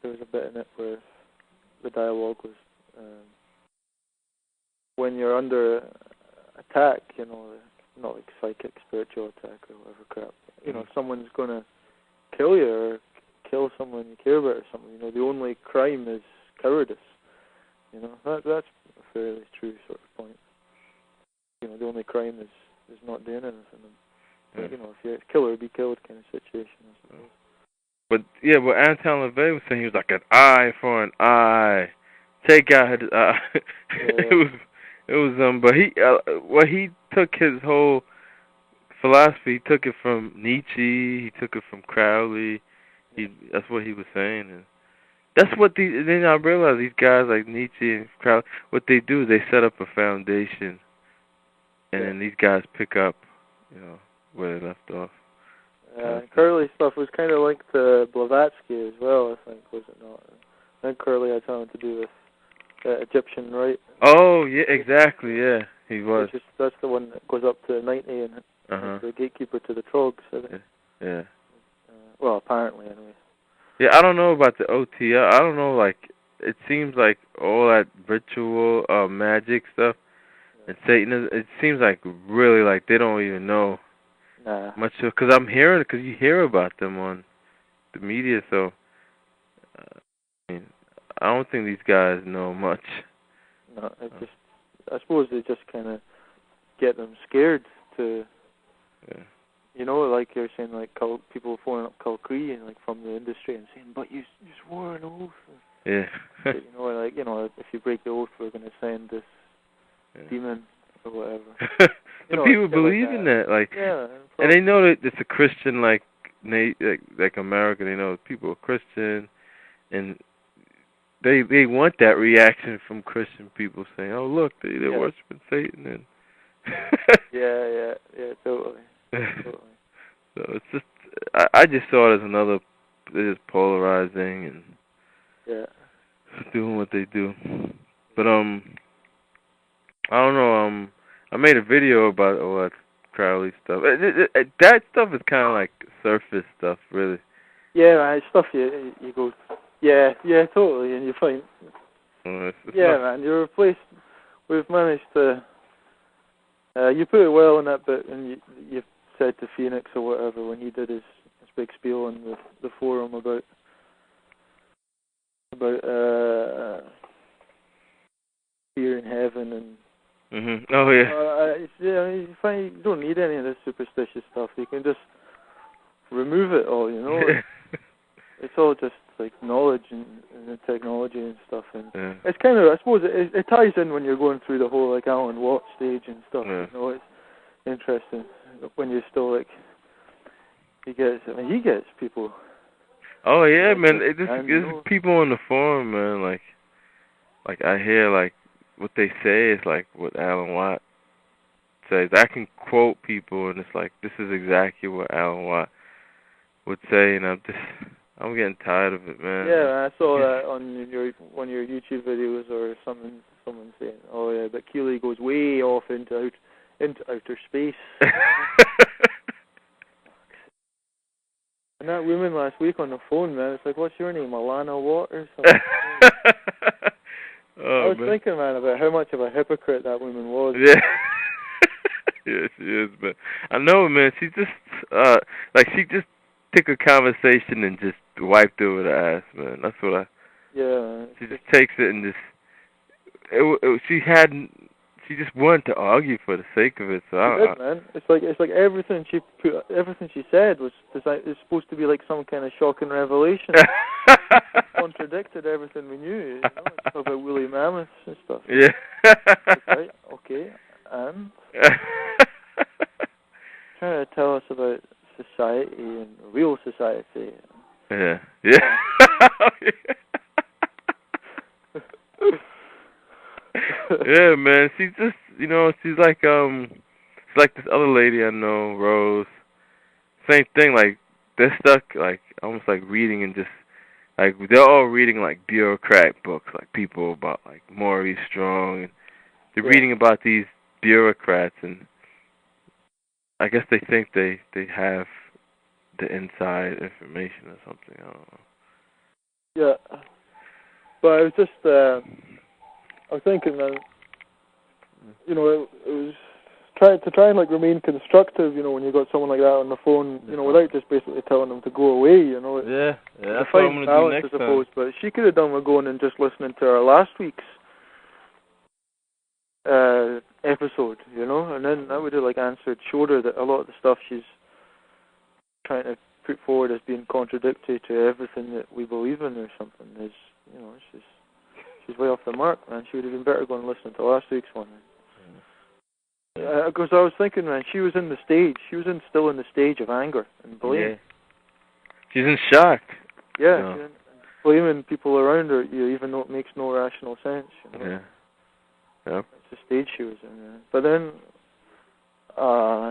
was a bit in it where the dialogue was when you're under attack, not like psychic, spiritual attack or whatever crap. Someone's gonna kill you or kill someone you care about or something. The only crime is cowardice. That's a fairly true sort of point. The only crime is not doing anything. But, if you're a killer, be killed kind of situation, I suppose. But yeah, what Anton LaVey was saying, he was like an eye for an eye. Take out his eye. It was but he took his whole philosophy. He took it from Nietzsche. He took it from Crowley. That's what he was saying. And that's what then I realized these guys like Nietzsche and Crowley, what they do is they set up a foundation, and then these guys pick up, where they left off. Crowley stuff was kind of like the Blavatsky as well, I think, was it not? I think Crowley had something to do with Egyptian right. Oh yeah, exactly. Yeah, he was. That's the one that goes up to 90 and the gatekeeper to the trogs. Yeah. Well, apparently, anyway. Yeah, I don't know about the OT. I don't know. Like, it seems like all that ritual, magic stuff, and Satanism. It seems like really like they don't even know much. Because I'm hearing, because you hear about them on the media. So, I don't think these guys know much. No, I suppose they just kind of get them scared to. Yeah. Like you're saying, like people phoning up Kalkri and like from the industry and saying, "But you swore an oath." Yeah. If you break the oath, we're going to send this demon or whatever. But people believe in that, like, and they know that it's a Christian, like America. They know people are Christian, and they want that reaction from Christian people saying, "Oh, look, they're worshiping Satan." And yeah, totally. So it's just, I just saw it as another, they're just polarizing and doing what they do. But I don't know. I made a video about all that Crowley stuff. That stuff is kind of like surface stuff, really. Yeah, man, it's stuff you go. Yeah, totally, and you find. Man, you're replaced. We've managed to. You put it well in that bit, and you said to Phoenix or whatever when he did his big spiel on the forum about fear in heaven and. Oh yeah. You find you don't need any of this superstitious stuff. You can just remove it all. It's all just like knowledge and technology and stuff, and it's kind of, I suppose it ties in when you're going through the whole like Alan Watts stage and stuff. It's interesting when you're still like he gets people. Oh yeah, man. There's people on the forum, man. Like I hear like what they say is like what Alan Watt says. I can quote people, and it's like this is exactly what Alan Watt would say, and I'm getting tired of it, man. Yeah, I saw that on one of your YouTube videos or something. Someone saying, "Oh yeah, but Kealey goes way off into outer space." And that woman last week on the phone, man, it's like, "What's your name, Alana what or something?" I was thinking, man, about how much of a hypocrite that woman was. Yeah. Yeah, she is, but I know, man. She just she just took a conversation and just wiped it over the ass, man. That's what I. Yeah. She just takes it and just. She just wanted to argue for the sake of it. So man. It's like everything she said was supposed to be like some kind of shocking revelation. It contradicted everything we knew. You know, it's about woolly mammoths and stuff. Yeah. Right. Okay. And trying to tell us about society and real society. Yeah. Yeah. Yeah, man. She's just, she's like this other lady I know, Rose. Same thing. Like they're stuck, like almost like reading and just like they're all reading like bureaucrat books, like people about like morally strong. And they're reading about these bureaucrats, and I guess they think they have the inside information or something. I don't know. Yeah, but I was just I was thinking that it was try and like remain constructive. When you got someone like that on the phone, without just basically telling them to go away. Yeah, that's what I'm gonna do next time. But she could have done with going and just listening to our last week's episode, and then that would have like showed her that a lot of the stuff she's trying to put forward as being contradictory to everything that we believe in or something is, she's way off the mark, man. She would have been better going and listening to last week's one. Because I was thinking, man, she was in the stage. She was still in the stage of anger and blame. Yeah. She's in shock. Yeah, blaming people around her, even though it makes no rational sense. Yeah. Yep. It's the stage she was in. But then,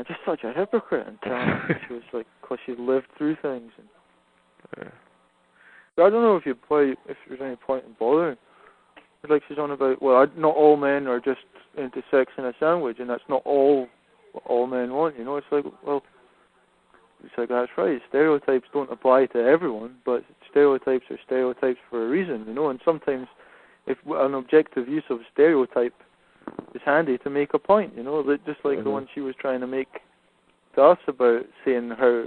just such a hypocrite and telling she was like, because she lived through things. But I don't know if there's any point in bothering. It's like she's on about, well, not all men are just into sex and a sandwich, and that's not what all men want. It's like, well, that's right. Stereotypes don't apply to everyone, but stereotypes are stereotypes for a reason, And sometimes, if an objective use of stereotype is handy to make a point, just like the one she was trying to make to us about saying how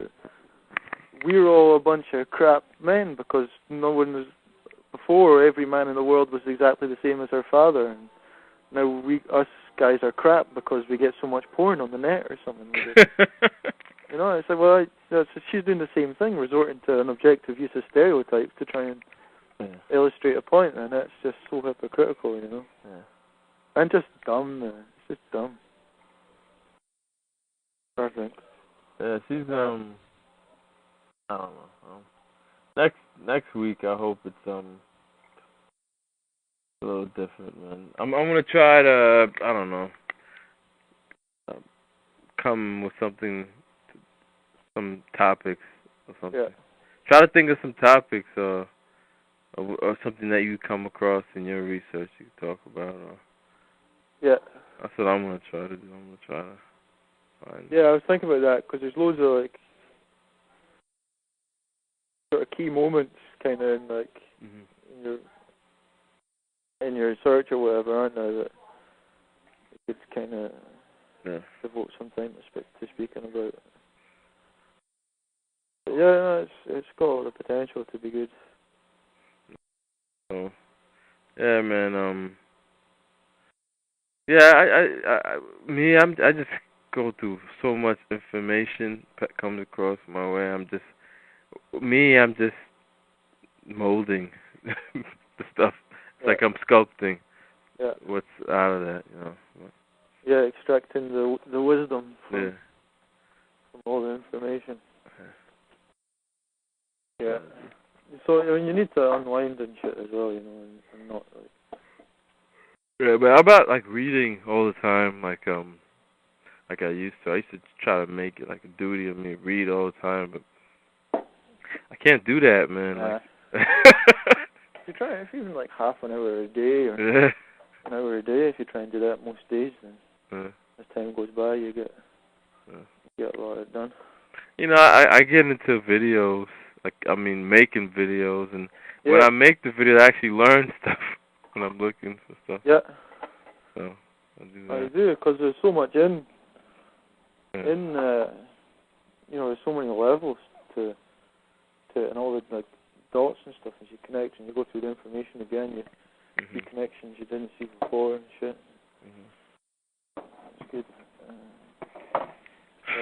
we're all a bunch of crap men because no one was before. Every man in the world was exactly the same as our father, and now us guys are crap because we get so much porn on the net or something. It's like, well, she's doing the same thing, resorting to an objective use of stereotypes to try and illustrate a point, and that's just so hypocritical, Yeah. And just dumb, man. It's just dumb. Perfect. Yeah, she's I don't know. Next week, I hope it's a little different, man. I'm gonna try to, I don't know, come with some topics or something. Yeah. Try to think of some topics or something that you come across in your research you can talk about. Yeah. That's what I'm gonna try to do. I'm gonna try to find. Yeah, I was thinking about that because there's loads of like sort of key moments, kind of in your search or whatever, aren't there? That you could kind of devote some time to speaking about. But yeah, no, it's got all the potential to be good. So, yeah, man. Yeah, I just go through so much information that comes across my way. I'm just molding the stuff. It's like I'm sculpting what's out of that, Yeah, extracting the wisdom from all the information. Yeah. So you need to unwind and shit as well, and not like. Yeah, but how about like reading all the time, like I used to. I used to try to make it like a duty of me to read all the time, but I can't do that, man. Nah. Like, if you try, if even like half an hour a day or an hour a day, if you try and do that most days, then as time goes by, you get a lot of it done. You know, I get into videos, making videos, and when I make the video, I actually learn stuff when I'm looking for stuff. Yeah. So I do that. I do, because there's so much in there's so many levels to and all the like dots and stuff as you connect and you go through the information again, you see connections you didn't see before and shit. It's good.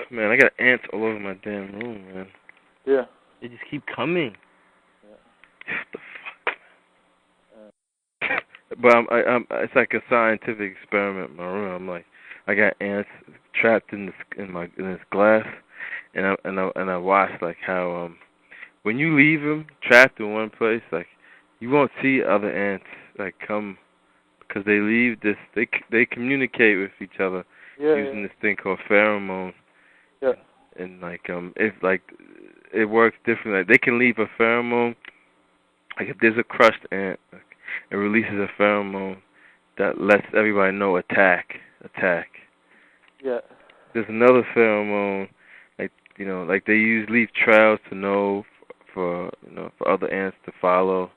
Man, I got ants all over my damn room, man. Yeah. They just keep coming. Yeah. What the fuck? But it's like a scientific experiment in my room. I'm like, I got ants trapped in this glass, and I watch like how when you leave them trapped in one place, like you won't see other ants like come because they leave this. They communicate with each other using this thing called pheromone. Yeah. And it works differently. Like, they can leave a pheromone. Like if there's a crushed ant, it releases a pheromone that lets everybody know attack. Yeah. There's another pheromone, like they leave trails to know for other ants to follow.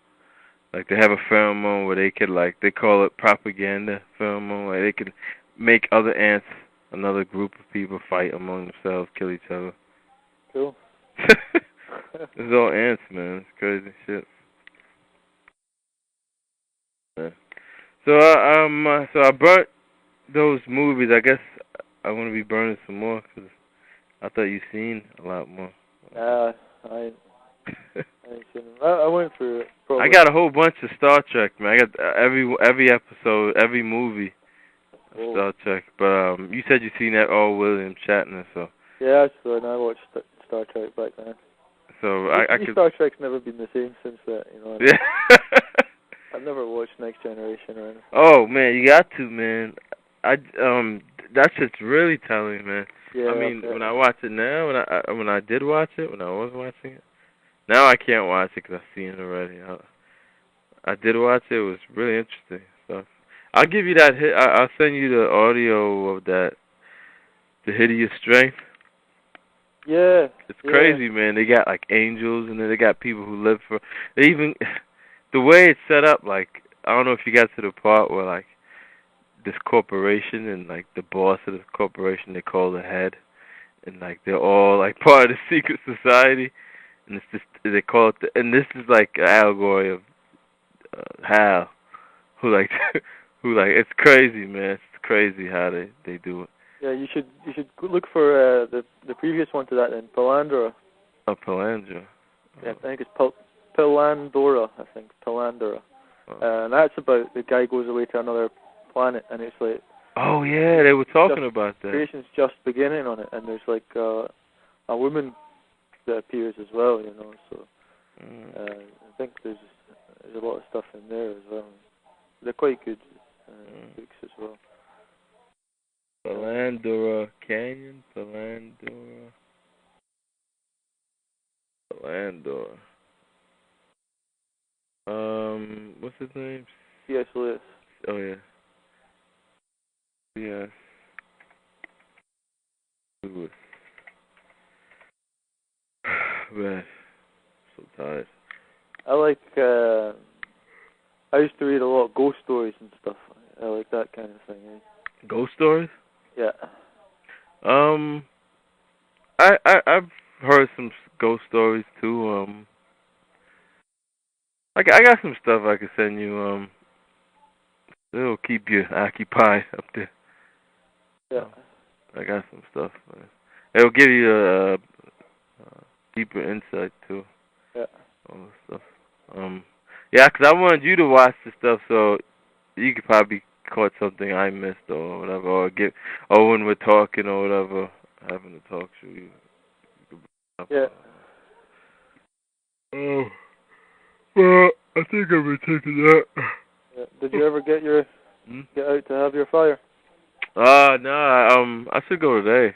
Like they have a pheromone where they could they call it propaganda pheromone. Like they could make other ants, another group of people, fight among themselves, kill each other. Cool. It's all ants, man. It's crazy shit. Yeah. So I burnt those movies. I guess I want to be burning some more because I thought you'd seen a lot more. I went through it. Probably. I got a whole bunch of Star Trek, man. I got every episode, every movie of Star Trek. But you said you seen that all William Shatner, so. Yeah, that's good. I watched Star Trek back then. So I could. Star Trek's never been the same since that, Yeah. I've never watched Next Generation or anything. Oh man, you got to, man. That shit's really telling, man. Yeah. I mean, when I watch it now, when I did watch it, when I was watching it, now I can't watch it because I've seen it already. I did watch it. It was really interesting stuff. I'll give you that hit. I'll send you the audio of that, the Hideous Strength. Yeah. It's crazy, man. They got like angels, and then they got people who live for. They even the way it's set up. Like I don't know if you got to the part where like this corporation and like the boss of this corporation they call the head, and like they're all like part of the secret society, and it's just they call it. And this is like an allegory of Hal, who it's crazy, man. It's crazy how they do it. Yeah, you should look for the previous one to that then, Pelandora. Oh, Pelandora. Yeah, I think it's Pelandora. I think Pelandora. And that's about the guy goes away to another planet, and it's like. Oh yeah, they were talking about that. Creation's just beginning on it, and there's like a woman that appears as well, So I think there's a lot of stuff in there as well. They're quite good books as well. Pelandora Canyon, Pelandora. What's his name? C.S. Lewis. Oh yeah. Yes. Lewis. Man, so tired. I used to read a lot of ghost stories and stuff. I like that kind of thing. Ghost stories? Yeah. I've heard some ghost stories too. I got some stuff I could send you. It'll keep you occupied up there. Yeah. I got some stuff. It'll give you a deeper insight too. Yeah. All this stuff. Yeah, 'cause I wanted you to watch the stuff so you could probably caught something I missed or whatever, or when we're talking or whatever, having to talk to you. Yeah. Oh. Well, I think I'm gonna take that. Yeah. Did you ever get out to have your fire? No, I should go today.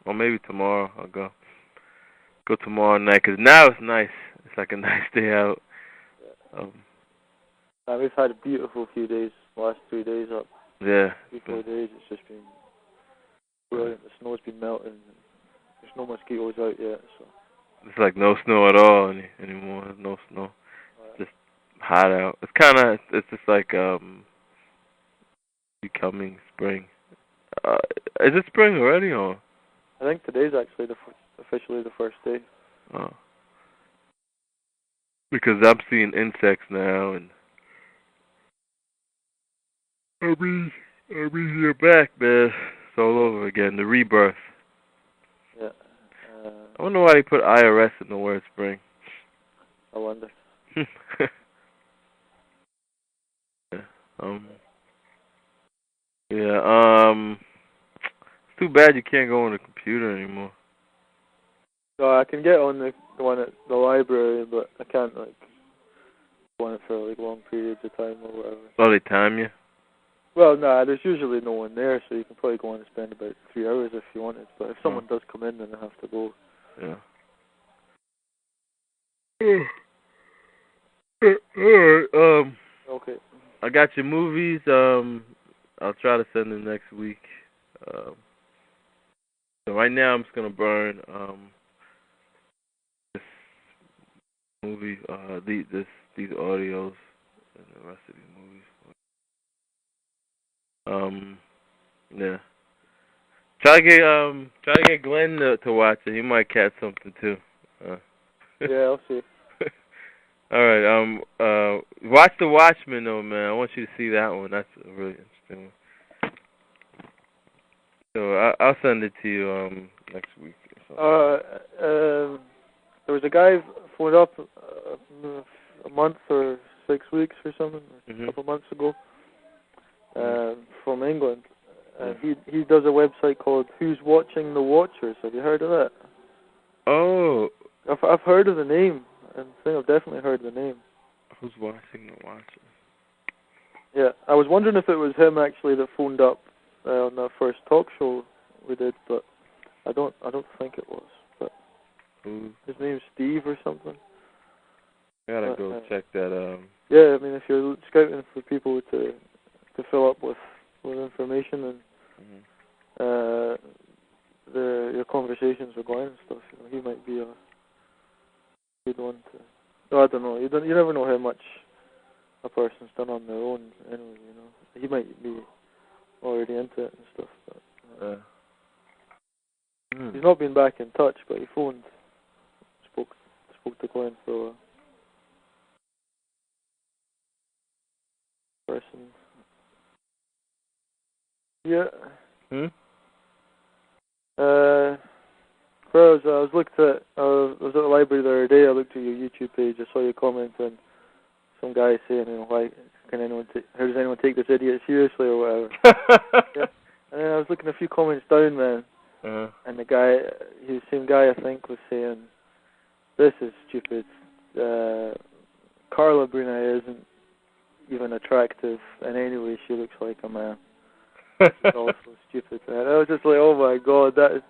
Or maybe tomorrow. I'll go tomorrow night, 'cause now it's nice. like a nice day out. We've had a beautiful few days, last 3 days up. Yeah. 3-4 days, it's just been brilliant. The snow's been melting. There's no mosquitoes out yet, so. It's like no snow at all anymore. There's no snow. It's just hot out. It's just like becoming spring. Is it spring already, or? I think today's actually officially the first day. Oh. Because I'm seeing insects now, and you're back, man. It's all over again. The rebirth. Yeah. I wonder why they put IRS in the word spring. I wonder. Yeah. It's too bad you can't go on the computer anymore. No, I can get on the one at the library, but I can't go on it for like long periods of time or whatever. Oh, they time you? Well, nah, there's usually no one there, so you can probably go on and spend about 3 hours if you wanted. But if someone does come in, then I have to go. Yeah. Alright, okay. I got your movies. I'll try to send them next week. So right now I'm just gonna burn this movie, these audios, and the rest of these movies. Yeah. Try to get Glenn to watch it. He might catch something too. Yeah, I'll see. All right. Watch The Watchmen though, man. I want you to see that one. That's a really interesting one. So I'll send it to you next week. There was a guy phoned up a month or 6 weeks or something, a couple of months ago, from England. He does a website called Who's Watching the Watchers. Have you heard of that? Oh. I've heard of the name. I think I've definitely heard the name. Who's Watching the Watchers? Yeah, I was wondering if it was him actually that phoned up on the first talk show we did, but I don't think it was. But his name's Steve or something. I gotta go check that. Yeah, I mean, if you're scouting for people to fill up with information and your conversations with Glenn and stuff, he might be a good one to. No, I don't know. You never know how much a person's done on their own. Anyway, he might be already into it and stuff. But, he's not been back in touch, but he phoned, spoke to Glenn for a while. Person. Yeah. I was at the library the other day. I looked at your YouTube page. I saw your comment on some guy saying, why how does anyone take this idiot seriously or whatever. Yeah. And then I was looking a few comments down, man. And the guy, the same guy I think, was saying, this is stupid. Carla Bruni isn't even attractive in any way. She looks like a man. It's also stupid, man. I was just like, oh my god, that is.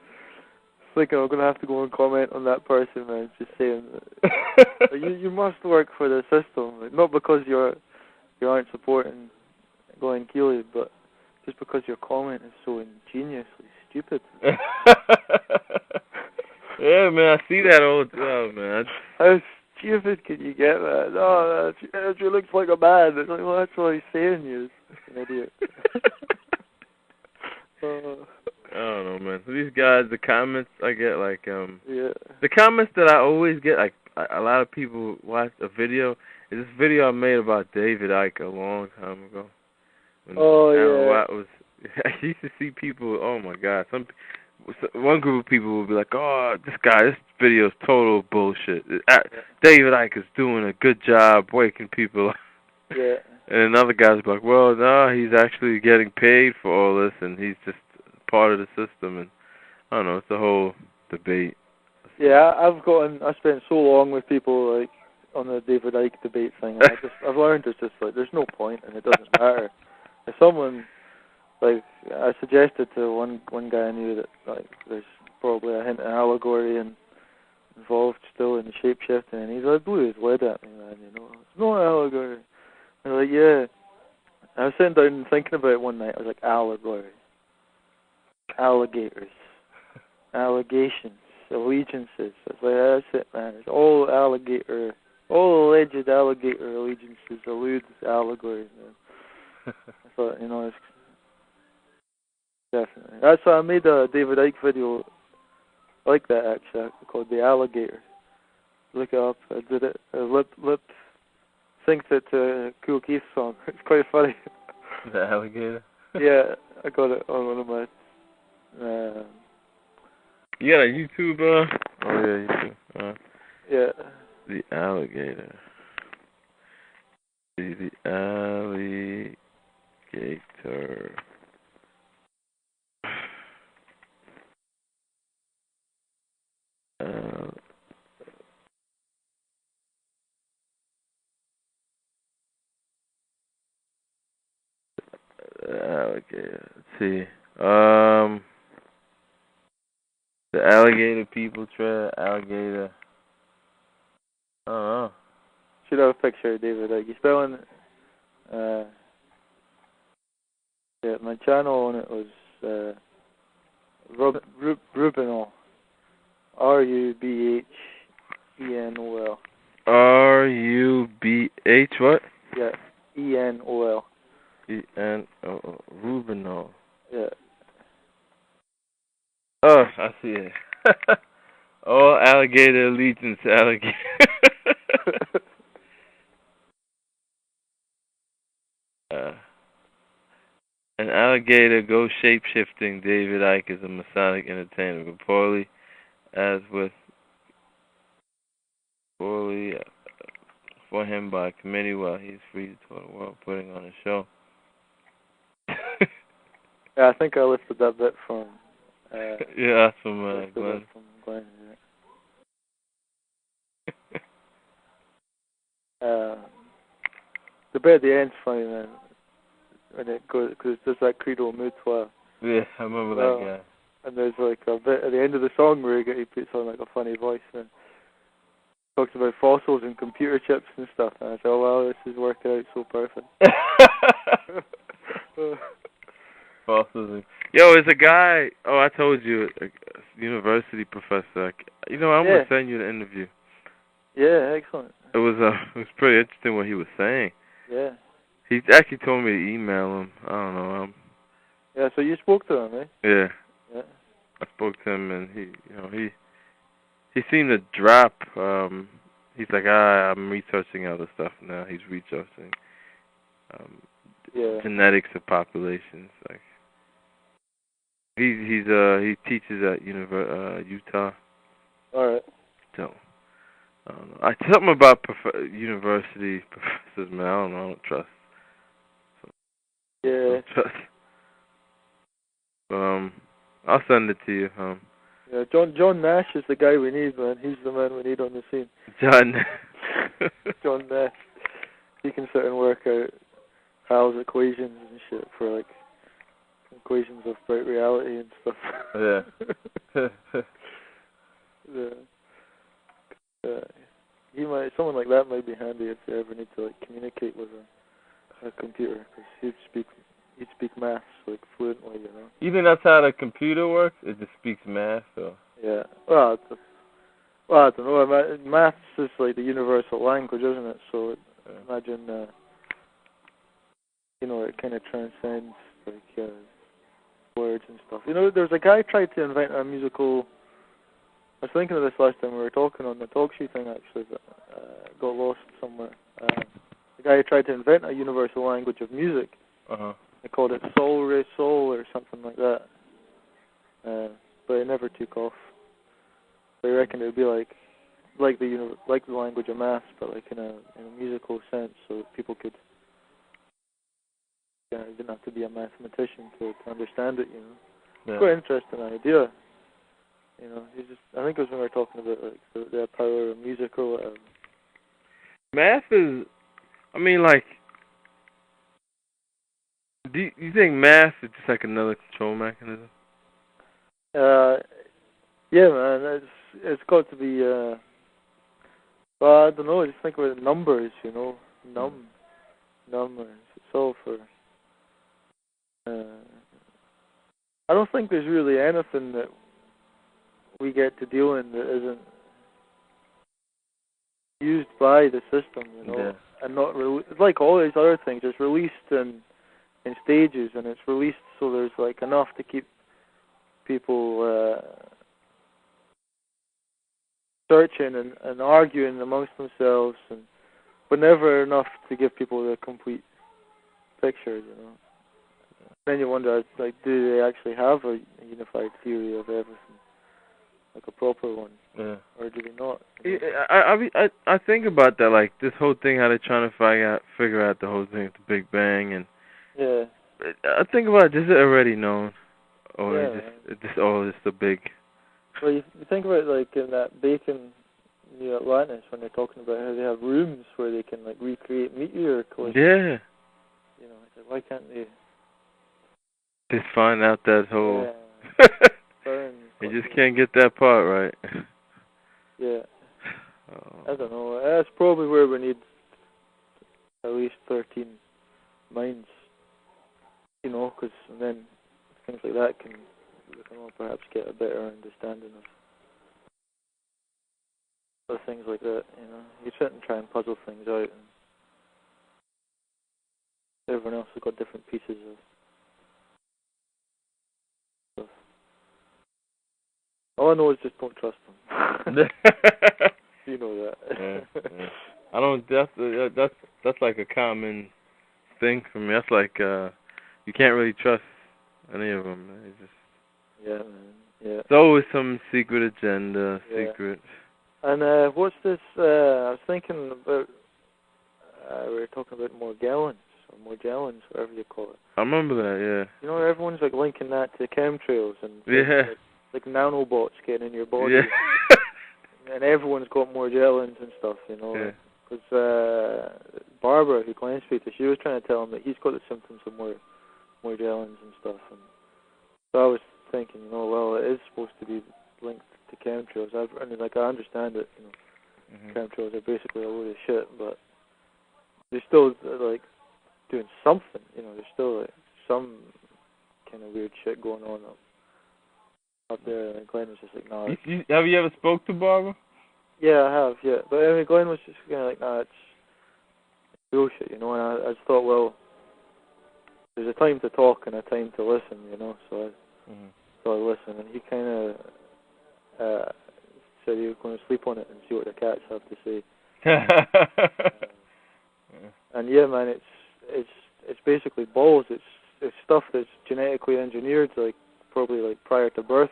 It's like I'm gonna have to go and comment on that person, man. Just saying that you must work for the system, like, not because you aren't supporting Glen Kealey, but just because your comment is so ingeniously stupid. Yeah, man, I see that all the time, man. How stupid can you get, man? No, she looks like a man. It's like, well, that's what he's saying, you an idiot. I don't know, man. So these guys, the comments I get, like, yeah. The comments that I always get, like, a lot of people watch a video. Is this video I made about David Icke a long time ago. I used to see people, oh my God, one group of people would be like, oh, this video is total bullshit. David Icke is doing a good job waking people up. Yeah. And another guy's like, well, no, he's actually getting paid for all this, and he's just part of the system. And I don't know, it's a whole debate. Yeah, I spent so long with people like on the David Icke debate thing, and I've learned it's just like there's no point, and it doesn't matter. If someone, like, I suggested to one guy I knew that, like, there's probably a hint of allegory in involved still in the shapeshifting, and he's like blew his lid at me, man. You know, it's no allegory. And I'm like, yeah. I was sitting down and thinking about it one night. I was like, allegory, alligators, allegations, allegiances. I was like, that's it, man. It's all alligator, all alleged alligator allegiances allude to allegories, man. I thought, you know, it's definitely. That's why I made a David Icke video like that, actually, called The Alligator. Look it up. I did it. Lip synced it to a Cool Keith song. It's quite funny. The alligator? Yeah, I got it on one of my... You got a YouTube, Oh, yeah, YouTube. yeah. The alligator. The alligator. Alligator. Let's see. The alligator people trail, alligator. I don't know. Should have a picture of David Icke. He's spelling... yeah, my channel on it was Rubinol. Rubhenol. R-U-B-H what? Yeah, E-N-O-L. E-N-O-O. Rubinol. Yeah. Oh, I see it. All alligator allegiance to alligator. An alligator goes shape-shifting. David Icke is a Masonic entertainer, but poorly for him by committee while he's free to tour the world putting on a show. Yeah, I think I lifted that bit from... yeah, that's from Glen. From Glen, yeah. The bit at the end's funny, man. When it goes, because it's just that credo mutua. Yeah, I remember that guy. And there's like a bit at the end of the song where he puts on like a funny voice and talks about fossils and computer chips and stuff. And I said, oh wow, this is working out so perfect. Fossils. Yo, there's a guy. Oh, I told you, a university professor. You know, I'm gonna send you the interview. Yeah, excellent. It was pretty interesting what he was saying. Yeah. He actually told me to email him. I don't know. Yeah, so you spoke to him, eh? Yeah. Yeah. I spoke to him, and he seemed to drop. He's like, I'm researching other stuff now. He's researching genetics of populations. Like he teaches at Utah. All right. So I don't know. Something about university professors, man. I don't know. I don't trust. Yeah. I'll send it to you. Yeah, John Nash is the guy we need, man. He's the man we need on the scene. John Nash. He can sit and work out Hal's equations and shit for like equations of bright reality and stuff. Yeah. Someone like that might be handy if you ever need to like communicate with a computer, because he'd speak maths like fluently, you know. You think that's how the computer works? It just speaks math, or? Yeah. Well, I don't know. Maths is like the universal language, isn't it? So imagine, it kind of transcends like words and stuff. You know, there's a guy tried to invent a musical. I was thinking of this last time we were talking on the talk show thing, actually, but got lost somewhere. The guy tried to invent a universal language of music. They called it Sol Re Sol or something like that. But it never took off. They reckoned it would be like the language of maths, but like in a musical sense, so that people could. You didn't have to be a mathematician to understand it. You know, it's quite an interesting idea. You know, I think it was when we were talking about like the power of music or whatever. Math is, I mean, like, do you think math is just like another control mechanism? Yeah, man, it's got to be. Well, I don't know. I just think about numbers, you know, numbers. It's all for. I don't think there's really anything that we get to deal in that isn't used by the system, you know, and not like all these other things. It's released in stages, and it's released so there's like enough to keep people searching and arguing amongst themselves, but never enough to give people the complete picture, you know. Then you wonder, like, do they actually have a unified theory of everything, like a proper one, or do they not? I think about that, like this whole thing, how they're trying to figure out the whole thing with the Big Bang, and I think about it, is it already known, or is just a big? Well, you think about it, like in that Bacon New Atlantis, when they're talking about how they have rooms where they can like recreate meteor collisions. Yeah. You know, it's like, why can't they? Just find out that whole. You just can't get that part right. Yeah. I don't know. That's probably where we need at least 13 minds. You know, because then things like that we can all perhaps get a better understanding of things like that. You know, you sit and try and puzzle things out, and everyone else has got different pieces of stuff. All I know is just don't trust them. You know that. Yeah. I don't. That's like a common thing for me. That's like you can't really trust any of them. It's just. Yeah, man. Yeah. It's always some secret agenda. Secret. And what's this? I was thinking about. We were talking about Morgellons, whatever you call it. I remember that. Yeah. You know, everyone's like linking that to chemtrails and like nanobots getting in your body. Yeah. And everyone's got Morgellons and stuff, you know. Yeah. Because Barbara, who Glen Kealey, she was trying to tell him that he's got the symptoms of Morgellons and stuff. And so I was thinking, you know, well, it is supposed to be linked to chemtrails. I understand it, you know. Chemtrails are basically a load of shit, but they're still like doing something, you know. There's still like some kind of weird shit going on up there. And Glen was just like, nah. Have you ever spoke to Barbara? Yeah, I have, yeah. But I mean, Glen was just kind of like, nah, it's bullshit, you know. And I just thought, well, there's a time to talk and a time to listen, you know. So I listened, and he kind of said he was going to sleep on it and see what the cats have to say. And yeah, man, it's basically balls. It's stuff that's genetically engineered, like probably like prior to birth.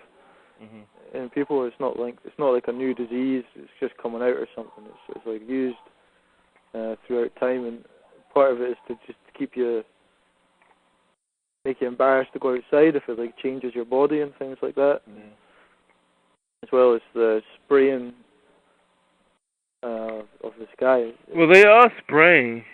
And people, it's not like a new disease. It's just coming out or something. It's like used throughout time, and part of it is to just make you embarrassed to go outside if it like changes your body and things like that. As well as the spraying of the sky. Well, they are spraying.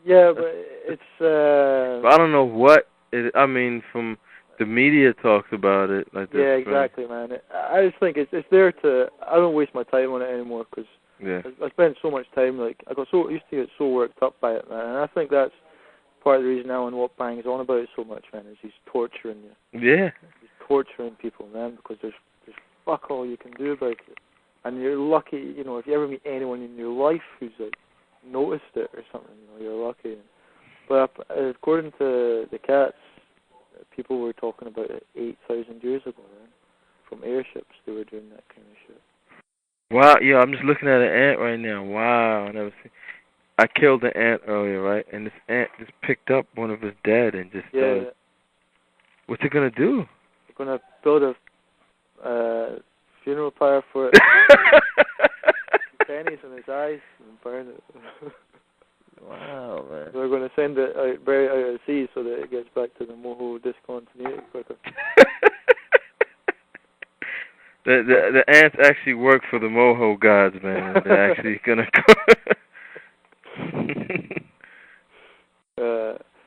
Yeah, but it's. I don't know what. I mean, from the media talks about it. Like yeah, exactly, man. I just think it's there to. I don't waste my time on it anymore because I spend so much time. Like I used to get so worked up by it, man. And I think that's part of the reason Alan Watt bangs on about it so much, man. Is he's torturing you. Yeah. He's torturing people, man, because there's fuck all you can do about it. And you're lucky, you know, if you ever meet anyone in your life who's like noticed it or something, you know, you're lucky. But according to the cats, people were talking about it 8,000 years ago, man. From airships, they were doing that kind of shit. Wow, yeah, I'm just looking at an ant right now. Wow, I killed an ant earlier, right? And this ant just picked up one of his dead and just started. What's it gonna do? They're gonna build a funeral pyre for it. Pennies in his eyes and burn it. Wow, man. They're going to send it out, bury it out at sea so that it gets back to the Moho discontinuity quicker. The ants actually work for the Moho gods, man. They're actually gonna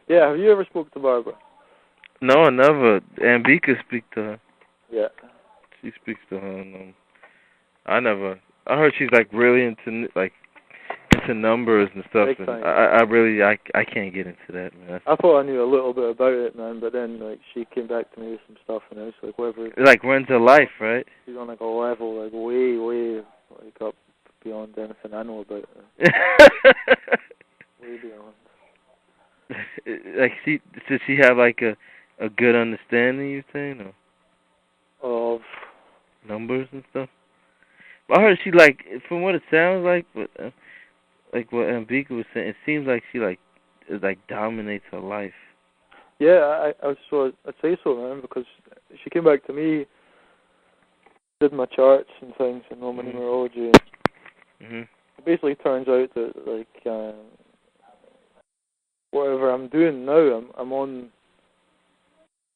yeah, have you ever spoke to Barbara? No, I never. Ambika speak to her. Yeah. she speaks to her, and I heard she's like really into numbers and stuff, Big and time. I can't get into that, man. I thought I knew a little bit about it, man, but then like she came back to me with some stuff, and I was like, whatever. It like runs her life, right? She's on like a level like way like up beyond anything I know about her. Way beyond. Like does she have like a good understanding, you think, or Of numbers and stuff? I heard she like, from what it sounds like what Ambika was saying, it seems like she like dominates her life. Yeah, I'd say so, man, because she came back to me, did my charts and things and all my numerology. Mhm. It basically turns out that like whatever I'm doing now, I'm on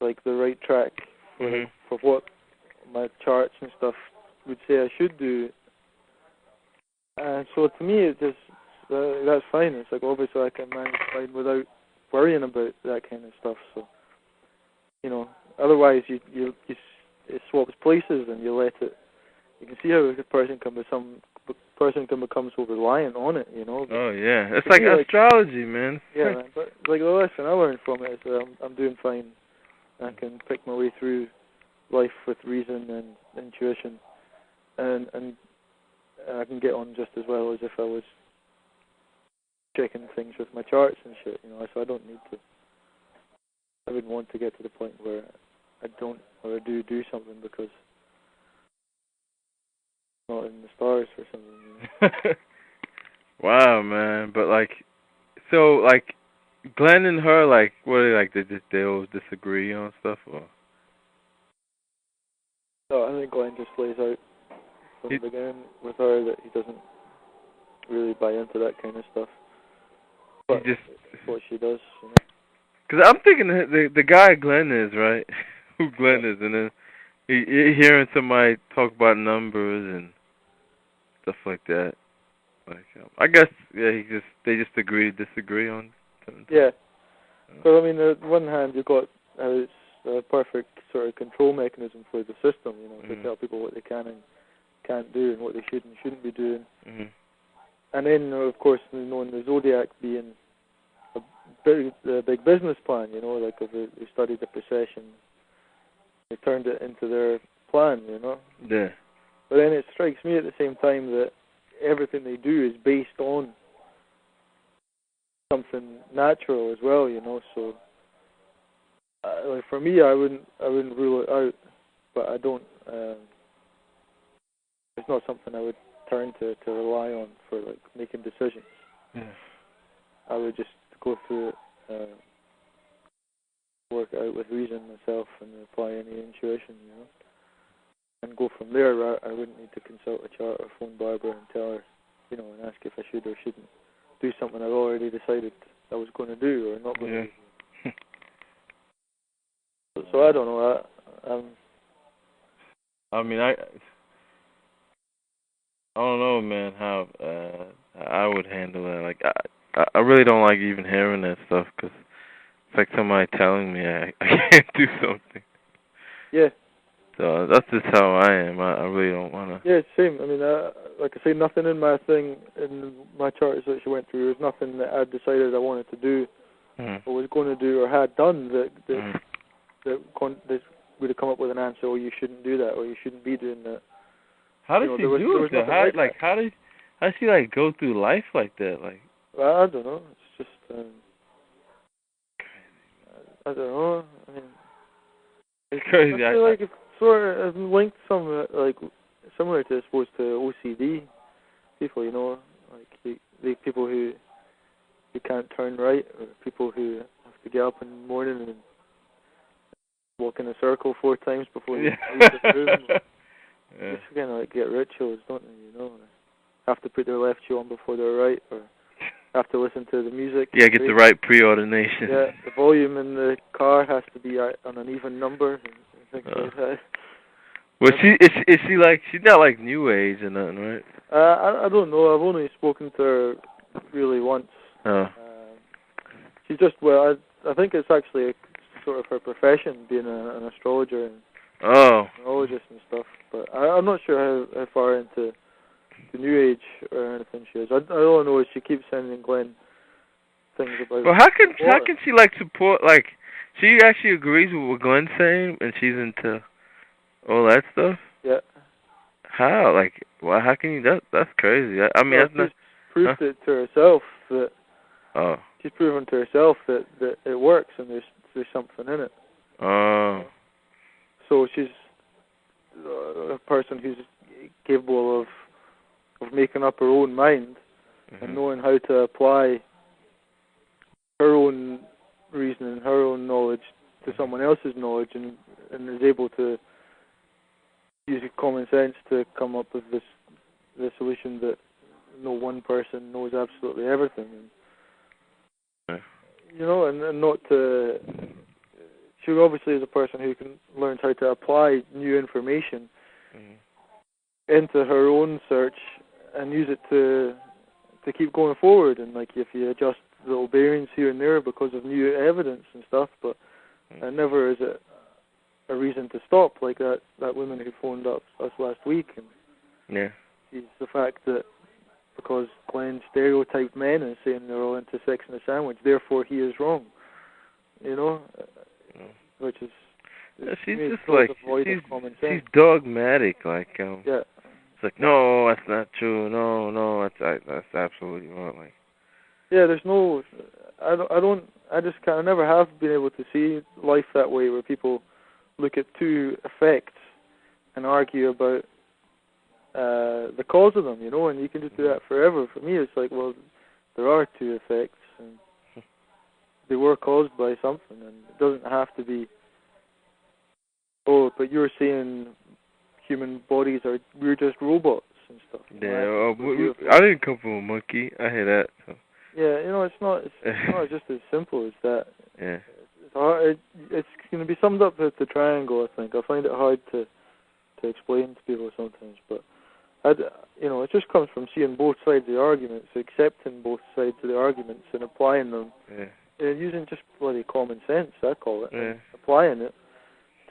like the right track for what my charts and stuff would say I should do. And so to me, it just that's fine. It's like obviously I can manage fine without worrying about that kind of stuff. So otherwise you it swaps places and you let it. You can see how a person can become so reliant on it. Oh yeah, it's like astrology, man. Yeah, man. But like the lesson I learned from it is that I'm doing fine. I can pick my way through life with reason and intuition, and I can get on just as well as if I was checking things with my charts and shit. So I don't need to. I wouldn't want to get to the point where I don't or I do something because it's not in the stars or something. Wow, man. But like, so like, Glenn and her, like, what are they like? They always disagree on stuff, or? No, I think Glenn just lays out from the beginning with her that he doesn't really buy into that kind of stuff. But it's what she does, Because I'm thinking the guy Glenn is, right? Who Glenn is, and then hearing somebody talk about numbers and stuff like that. Like, I guess, yeah, they just disagree on something. Yeah. So I mean, on one hand, you've got it's a perfect sort of control mechanism for the system, to tell people what they can and can't do and what they should and shouldn't be doing. And then, of course, in the zodiac being a big business plan, like if they studied the procession, they turned it into their plan, Yeah. But then it strikes me at the same time that everything they do is based on something natural as well, So, like for me, I wouldn't rule it out, but I don't. It's not something I would turn to rely on for like making decisions. Yeah. I would just go through it, work it out with reason myself, and apply any intuition, and go from there. I wouldn't need to consult a chart or phone Barbara and tell her, and ask if I should or shouldn't do something I've already decided I was going to do or not going to do. So I don't know. I mean, I don't know, man, how I would handle that. Like, I really don't like even hearing that stuff because it's like somebody telling me I can't do something. Yeah. So that's just how I am. I really don't want to. Yeah, same. I mean, like I say, nothing in my thing, in my charts that she went through, there was nothing that I decided I wanted to do or was going to do or had done that would have come up with an answer, or you shouldn't do that, or you shouldn't be doing that. How does she do it? How does she like go through life like that? Like, well, I don't know. It's just I don't know. I mean, it's crazy. I feel like it's sort of linked some like similar to, I suppose, to OCD people. Like the people who can't turn right, or people who have to get up in the morning and walk in a circle 4 times before they leave the room. Just kind of like get rituals, don't they? Have to put their left shoe on before their right, or have to listen to the music. Yeah, get the right preordination. Yeah, the volume in the car has to be on an even number and things like that. Well, is she like, she's not like New Age or nothing, right? I don't know. I've only spoken to her really once. Oh. She's just, well, I think it's actually sort of her profession, being an astrologer, and Oh. neurologist and stuff. But I'm not sure how far into the New Age or anything she is. All I know is she keeps sending Glenn things about. Well, how can she like support, like, she actually agrees with what Glenn's saying and she's into all that stuff? Yeah. How? Like, well, how can you? That's crazy. I mean, that's not. She's proved it to herself that. Oh. She's proven to herself that it works and there's something in it. Oh. So she's a person who's capable of making up her own mind and knowing how to apply her own reasoning, her own knowledge to someone else's knowledge, and is able to use common sense to come up with the solution that no one person knows absolutely everything. And, and not to. She obviously is a person who learns how to apply new information into her own search and use it to keep going forward. And like if you adjust little bearings here and there because of new evidence and stuff, but never is it a reason to stop. Like that woman who phoned us last week, and she's the fact that because Glenn stereotyped men and saying they're all into sex and a sandwich, therefore he is wrong. Which is she's just like she's dogmatic. Like it's like no, that's not true. No, that's absolutely wrong. Like there's no. I just kind of never have been able to see life that way, where people look at two effects and argue about the cause of them, and you can just do that forever. For me, it's like, well, there are two effects, and they were caused by something, and it doesn't have to be, oh, but you're saying human bodies we're just robots and stuff. Yeah, I didn't come from a monkey. I hear that. So. Yeah, it's not just as simple as that. Yeah. It's hard. It's going to be summed up with the triangle, I think. I find it hard to explain to people sometimes, but it just comes from seeing both sides of the arguments, accepting both sides of the arguments and applying them. Yeah. Using just bloody common sense, I call it, and applying it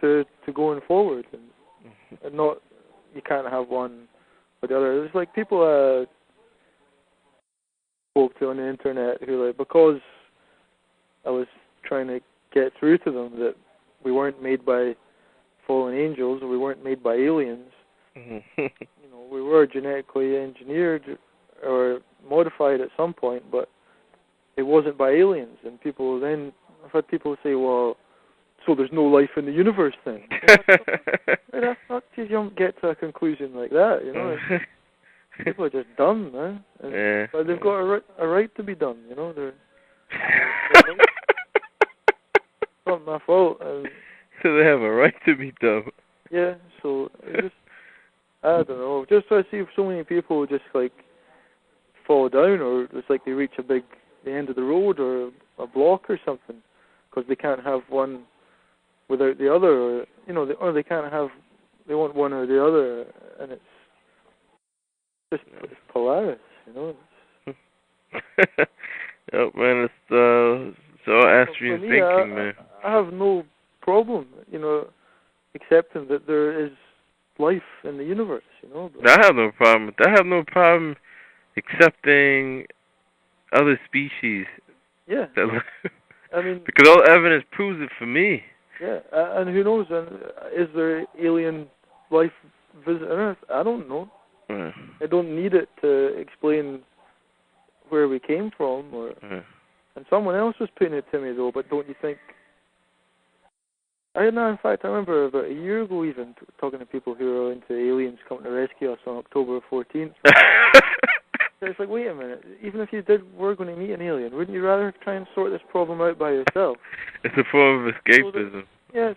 to going forward, and not, you can't have one or the other. There's like people I spoke to on the internet who, like, because I was trying to get through to them that we weren't made by fallen angels, or we weren't made by aliens. We were genetically engineered or modified at some point, but it wasn't by aliens. And I've had people say, well, so there's no life in the universe then? That's not, you don't get to a conclusion like that, People are just dumb, man. But they've got a right to be dumb, They're it's not my fault. So they have a right to be dumb. Yeah, so I don't know. Just I see so many people just like fall down, or it's like they reach the end of the road or a block or something, because they can't have one without the other, or they can't have. They want one or the other, and it's just Polaris, Oh man, it's so astral thinking, man. I have no problem, accepting that there is life in the universe, I have no problem with that. I have no problem accepting other species. Yeah. I mean, because all evidence proves it for me. Yeah, and who knows? And is there alien life visiting Earth? I don't know. I don't need it to explain where we came from, or. And someone else was putting it to me though. But don't you think? In fact, I remember about a year ago even talking to people who are into aliens coming to rescue us on October 14th. It's like, wait a minute, even if you were going to meet an alien, wouldn't you rather try and sort this problem out by yourself? It's a form of escapism.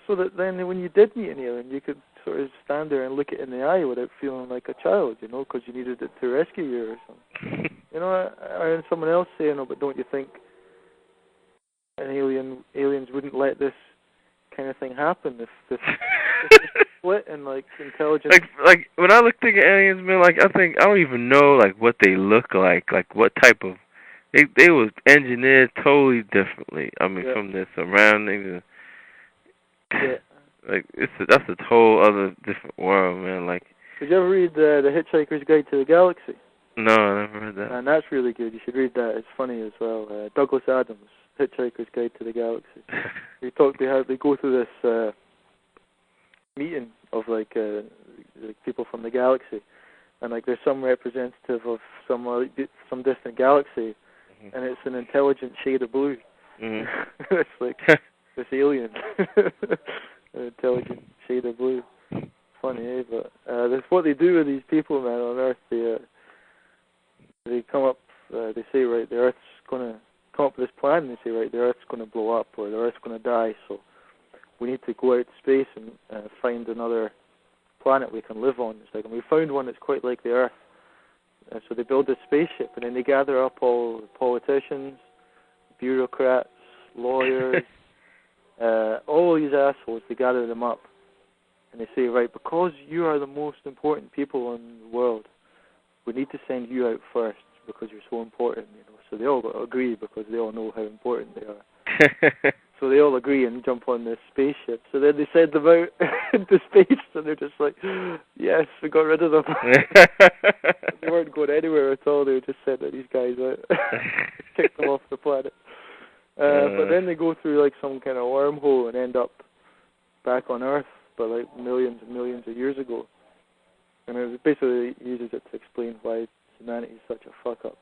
So that then when you did meet an alien, you could sort of stand there and look it in the eye without feeling like a child, because you needed it to rescue you or something. I heard someone else saying, oh, but don't you think aliens wouldn't let this kind of thing happen if split and like intelligence. Like when I look at aliens, man, like I don't even know like what they look like what type of they was engineered totally differently. I mean, from their surroundings. like that's a whole other different world, man. Like, did you ever read The Hitchhiker's Guide to the Galaxy? no, I never read that. And that's really good. You should read that. It's funny as well. Douglas Adams, Hitchhiker's Guide to the Galaxy. They go through this meeting of like people from the galaxy, and like there's some representative of some distant galaxy, and it's an intelligent shade of blue. It's like this alien, an intelligent shade of blue. Funny, eh? But that's what they do with these people, man, on Earth. They come up, they say, right, the Earth's going to come up with this plan, and they say, right, the Earth's going to blow up, or the Earth's going to die, so we need to go out to space and find another planet we can live on. It's like, and we found one that's quite like the Earth. So they build this spaceship, and then they gather up all the politicians, bureaucrats, lawyers, all these assholes, they gather them up, and they say, right, because you are the most important people in the world, we need to send you out first because you're so important, you know. So they all agree because they all know how important they are. So they all agree and jump on this spaceship. So then they send them out into space, and they're just like, yes, we got rid of them. They weren't going anywhere at all. They were just sending these guys out, kicked them off the planet. But then they go through like some kind of wormhole and end up back on Earth, but like millions and millions of years ago. And it basically uses it to explain why humanity is such a fuck up.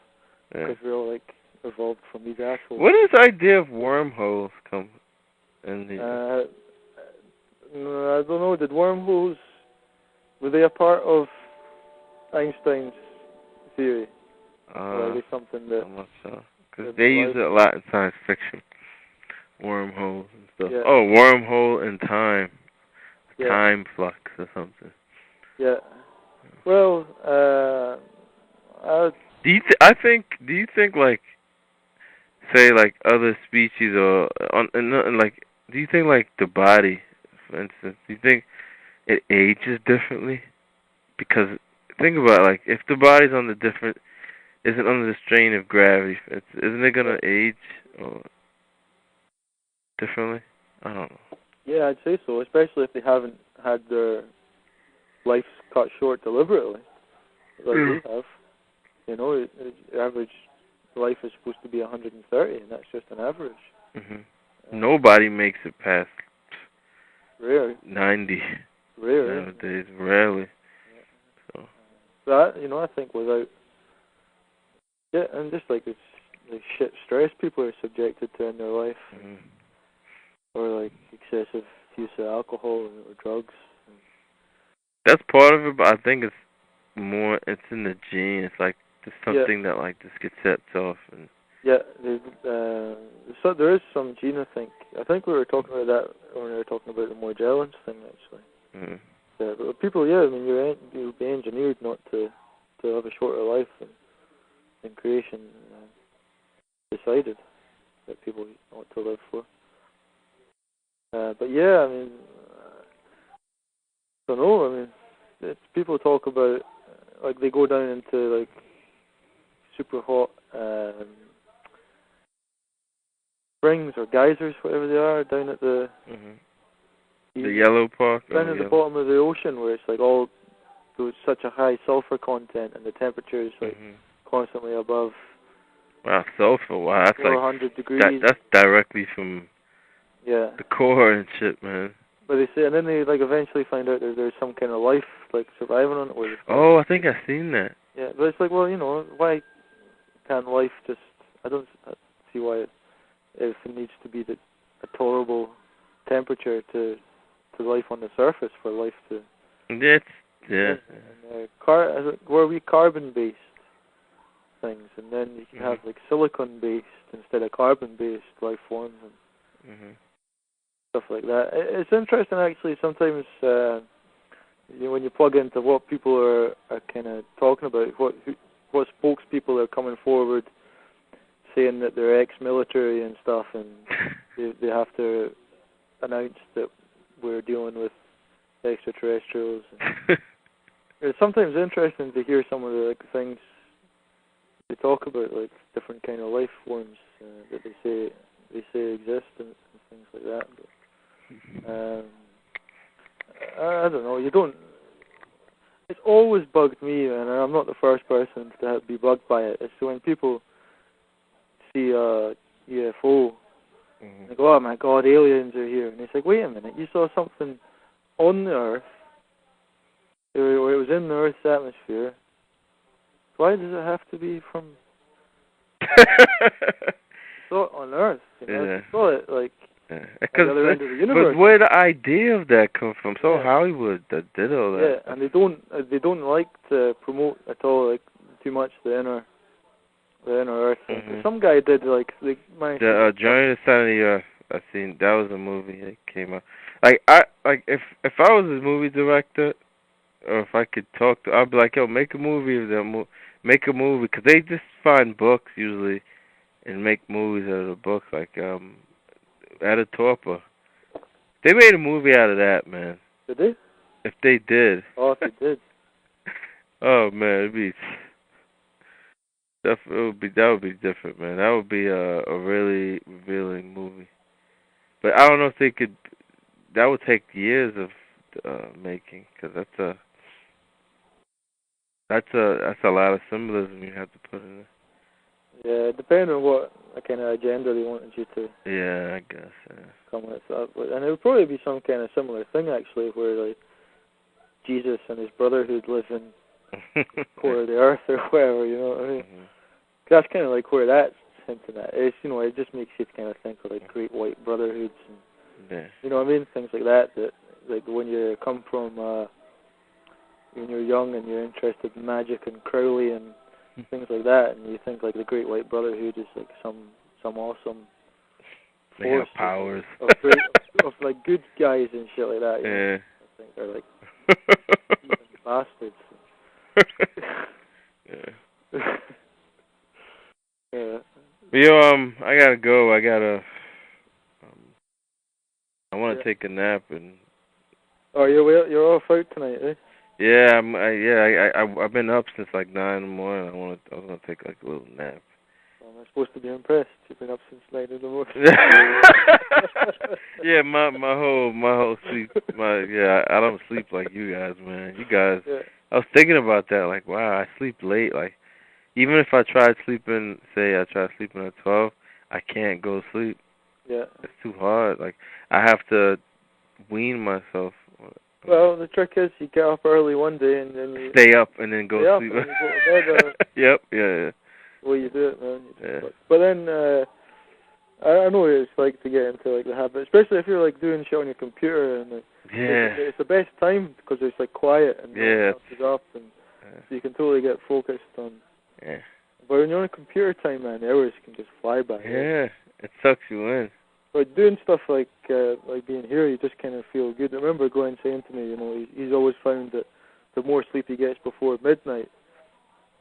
Because we're all like evolved from these assholes. Where does the idea of wormholes come in? I don't know. Did wormholes, were they a part of Einstein's theory? Or are they something that... I'm not sure. Because they use it a lot in science fiction. Wormholes and stuff. Yeah. Oh, wormhole in time. Yeah. Time flux or something. Yeah. Well, do you think like, say like other species or like, do you think like the body, for instance, do you think it ages differently? Because think about it, like if the body's isn't under the strain of gravity, isn't it gonna age or differently? I don't know. Yeah, I'd say so, especially if they haven't had their life cut short deliberately, like we have. You know, the average life is supposed to be 130, and that's just an average. Nobody makes it past rare 90 rare nowadays, rarely. So that, you know, I think without and just like it's like shit stress people are subjected to in their life, or like excessive use of alcohol or drugs. That's part of it, but I think it's in the gene. It's like just something that like just gets set off. And so there is some gene, I think. I think we were talking about that when we were talking about the Morgellons thing, actually. Yeah, but people, I mean, you'll be engineered not to have a shorter life than creation decided that people ought to live for. But yeah, I mean, I don't know. I mean, people talk about like they go down into like super hot springs or geysers, whatever they are, down at the yellow part, down at the bottom of the ocean, where it's like there's such a high sulfur content, and the temperature is like constantly above. Wow, sulfur! Wow, that's 400 like degrees. That's directly from the core and shit, man. But they say, and then they like eventually find out that there's some kind of life like surviving on it. I think I've seen that. Yeah, but it's like, well, you know, why can't life just? I don't see why if it needs to be a tolerable temperature to life on the surface for life to. Yeah. And, were we carbon-based things, and then you can have like silicon-based instead of carbon-based life forms and stuff like that. It's interesting, actually. Sometimes when you plug into what people are kind of talking about, what spokespeople are coming forward saying that they're ex-military and stuff, and they have to announce that we're dealing with extraterrestrials. And it's sometimes interesting to hear some of the things they talk about, like different kind of life forms that they say exist and things like that. But, I don't know. You don't. It's always bugged me, and I'm not the first person to be bugged by it. It's when people see a UFO, and they go, "Oh my God, aliens are here," and it's like, wait a minute, you saw something on the Earth, or it was in the Earth's atmosphere. Why does it have to be from? Saw it on Earth, you know? Yeah. You saw it like. Yeah. The other end of the universe. But where the idea of that come from? So Hollywood that did all that. Yeah, and they don't like to promote at all, like too much the inner Earth thing. Some guy did like the Journey to the Center of the Earth. I seen that was a movie that came out. If I was a movie director, or if I could talk to, I'd be like, yo, make a movie of them. Make a movie, because they just find books usually and make movies out of the books, like Torpa. They made a movie out of that, man. Did they? If they did. Oh, if they did. Oh man, that would be different, man. That would be a really revealing movie. But I don't know if they could. That would take years of making, because that's a lot of symbolism you have to put in it. Yeah, depending on what kind of agenda they wanted you to. Yeah, I guess. Yeah. Come with that, and it would probably be some kind of similar thing actually, where like Jesus and his brotherhood live in core of the earth or whatever, you know what I mean? That's kind of like where that's hinting at. It's, you know, it just makes you kind of think of like great white brotherhoods and you know what I mean, things like that. That like when you come from when you're young and you're interested in magic and Crowley and things like that, and you think like the Great White Brotherhood is like some awesome they have powers of like good guys and shit like that. You know? I think they're like even bastards. Yeah. Yo, I gotta go. I want to take a nap and. Oh, you're off out tonight, eh? Yeah, I've been up since like 9 in the morning. I was gonna take like a little nap. Well, I'm supposed to be impressed. You've been up since 9 in the morning. Yeah, my whole sleep. I don't sleep like you guys, man. You guys. Yeah. I was thinking about that. Like, wow, I sleep late. Like, even if I tried sleeping, say I tried sleeping at 12, I can't go to sleep. Yeah. It's too hard. Like, I have to wean myself. Well, the trick is you get up early one day and then you stay up and then go to sleep. And you go to bed. Yep, yeah. The way you do it, man. But then I know what it's like to get into like the habit, especially if you're like doing shit on your computer and it's the best time because it's like quiet and no one else is up and so you can totally get focused on. Yeah. But when you're on a computer time, man, the hours can just fly by. Yeah, it sucks you in. But doing stuff like being here, you just kind of feel good. I remember Glen saying to me, you know, he's always found that the more sleep he gets before midnight,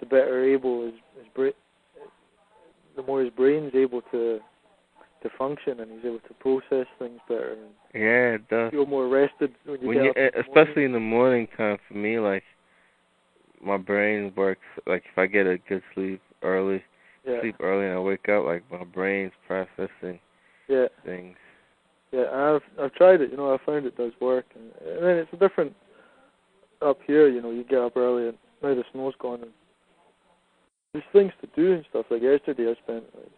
the better able the more his brain's able to function, and he's able to process things better. And it does. Feel more rested when you get up especially in the morning time for me. Like my brain works. Like if I get a good sleep early, and I wake up, like my brain's processing. Things. Yeah, and I've tried it. You know, I found it does work, and then it's different up here. You know, you get up early, and now the snow's gone, and there's things to do and stuff. Like yesterday, I spent like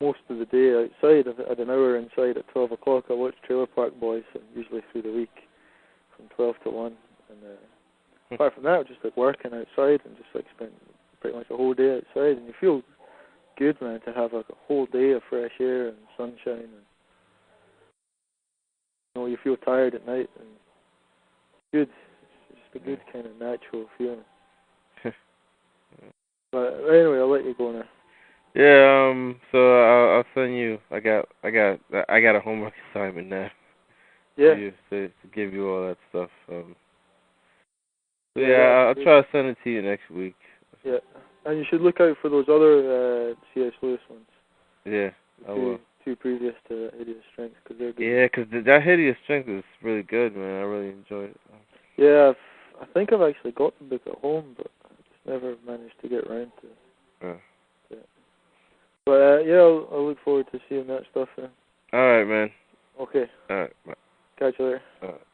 most of the day outside. I had an hour inside at 12 o'clock. I watched Trailer Park Boys, usually through the week, from 12 to 1. And apart from that, I was just like working outside and just like spent pretty much a whole day outside, and you feel good, man, to have like a whole day of fresh air and sunshine, and you know, you feel tired at night, and it's good. It's just a good kind of natural feeling. But anyway, I'll let you go now. Yeah, so I'll send you. I got a homework assignment now. Yeah. To give you all that stuff. I'll try to send it to you next week. Yeah. And you should look out for those other C.S. Lewis ones. Yeah, I will. Two previous to Hideous Strength, because they're good. Yeah, because that Hideous Strength is really good, man. I really enjoyed it. Yeah, I think I've actually got the book at home, but I just never managed to get around to it. Yeah. But I'll look forward to seeing that stuff then. All right, man. Okay. All right, bye. Catch you later. All right.